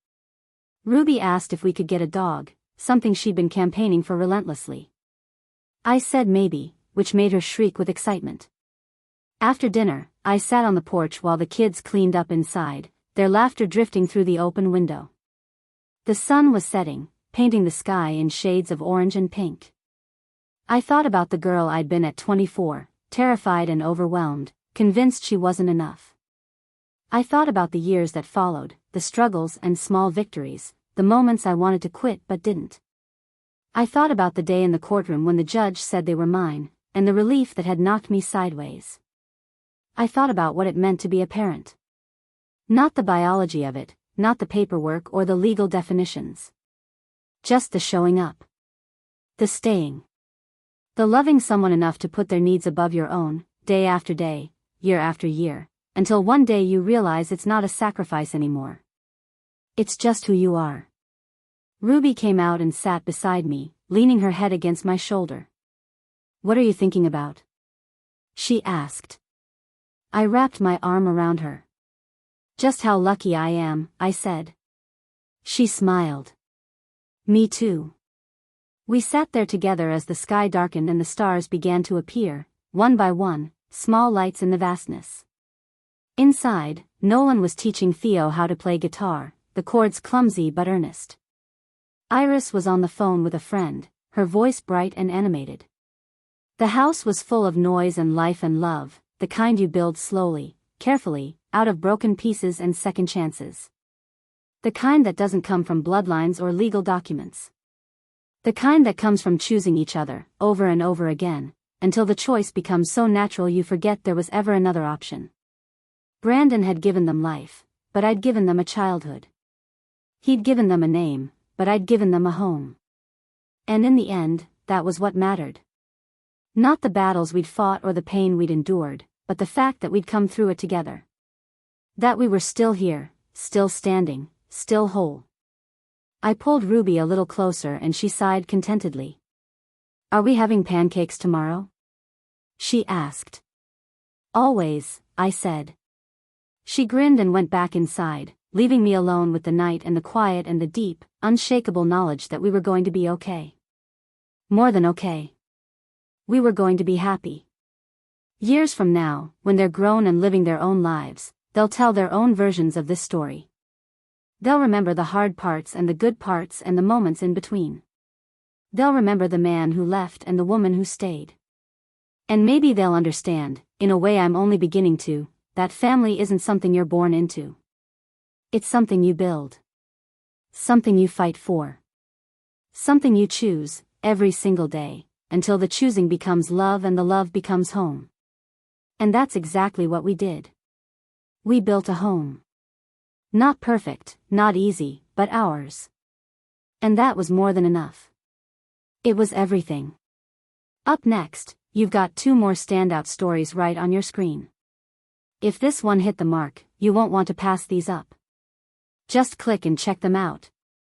Ruby asked if we could get a dog, something she'd been campaigning for relentlessly. I said maybe, which made her shriek with excitement. After dinner, I sat on the porch while the kids cleaned up inside, their laughter drifting through the open window. The sun was setting, painting the sky in shades of orange and pink. I thought about the girl I'd been at 24, terrified and overwhelmed, convinced she wasn't enough. I thought about the years that followed, the struggles and small victories, the moments I wanted to quit but didn't. I thought about the day in the courtroom when the judge said they were mine, and the relief that had knocked me sideways. I thought about what it meant to be a parent. Not the biology of it, not the paperwork or the legal definitions. Just the showing up. The staying. The loving someone enough to put their needs above your own, day after day, year after year, until one day you realize it's not a sacrifice anymore. It's just who you are. Ruby came out and sat beside me, leaning her head against my shoulder. "What are you thinking about?" she asked. I wrapped my arm around her. "Just how lucky I am," I said. She smiled. "Me too." We sat there together as the sky darkened and the stars began to appear, one by one, small lights in the vastness. Inside, Nolan was teaching Theo how to play guitar, the chords clumsy but earnest. Iris was on the phone with a friend, her voice bright and animated. The house was full of noise and life and love, the kind you build slowly, carefully, out of broken pieces and second chances. The kind that doesn't come from bloodlines or legal documents. The kind that comes from choosing each other, over and over again, until the choice becomes so natural you forget there was ever another option. Brandon had given them life, but I'd given them a childhood. He'd given them a name, but I'd given them a home. And in the end, that was what mattered. Not the battles we'd fought or the pain we'd endured, but the fact that we'd come through it together. That we were still here, still standing, still whole. I pulled Ruby a little closer and she sighed contentedly. "Are we having pancakes tomorrow?" she asked. "Always," I said. She grinned and went back inside, leaving me alone with the night and the quiet and the deep, unshakable knowledge that we were going to be okay. More than okay. We were going to be happy. Years from now, when they're grown and living their own lives, they'll tell their own versions of this story. They'll remember the hard parts and the good parts and the moments in between. They'll remember the man who left and the woman who stayed. And maybe they'll understand, in a way I'm only beginning to, that family isn't something you're born into. It's something you build. Something you fight for. Something you choose, every single day, until the choosing becomes love and the love becomes home. And that's exactly what we did. We built a home. Not perfect, not easy, but ours. And that was more than enough. It was everything. Up next, you've got 2 more standout stories right on your screen. If this one hit the mark, you won't want to pass these up. Just click and check them out.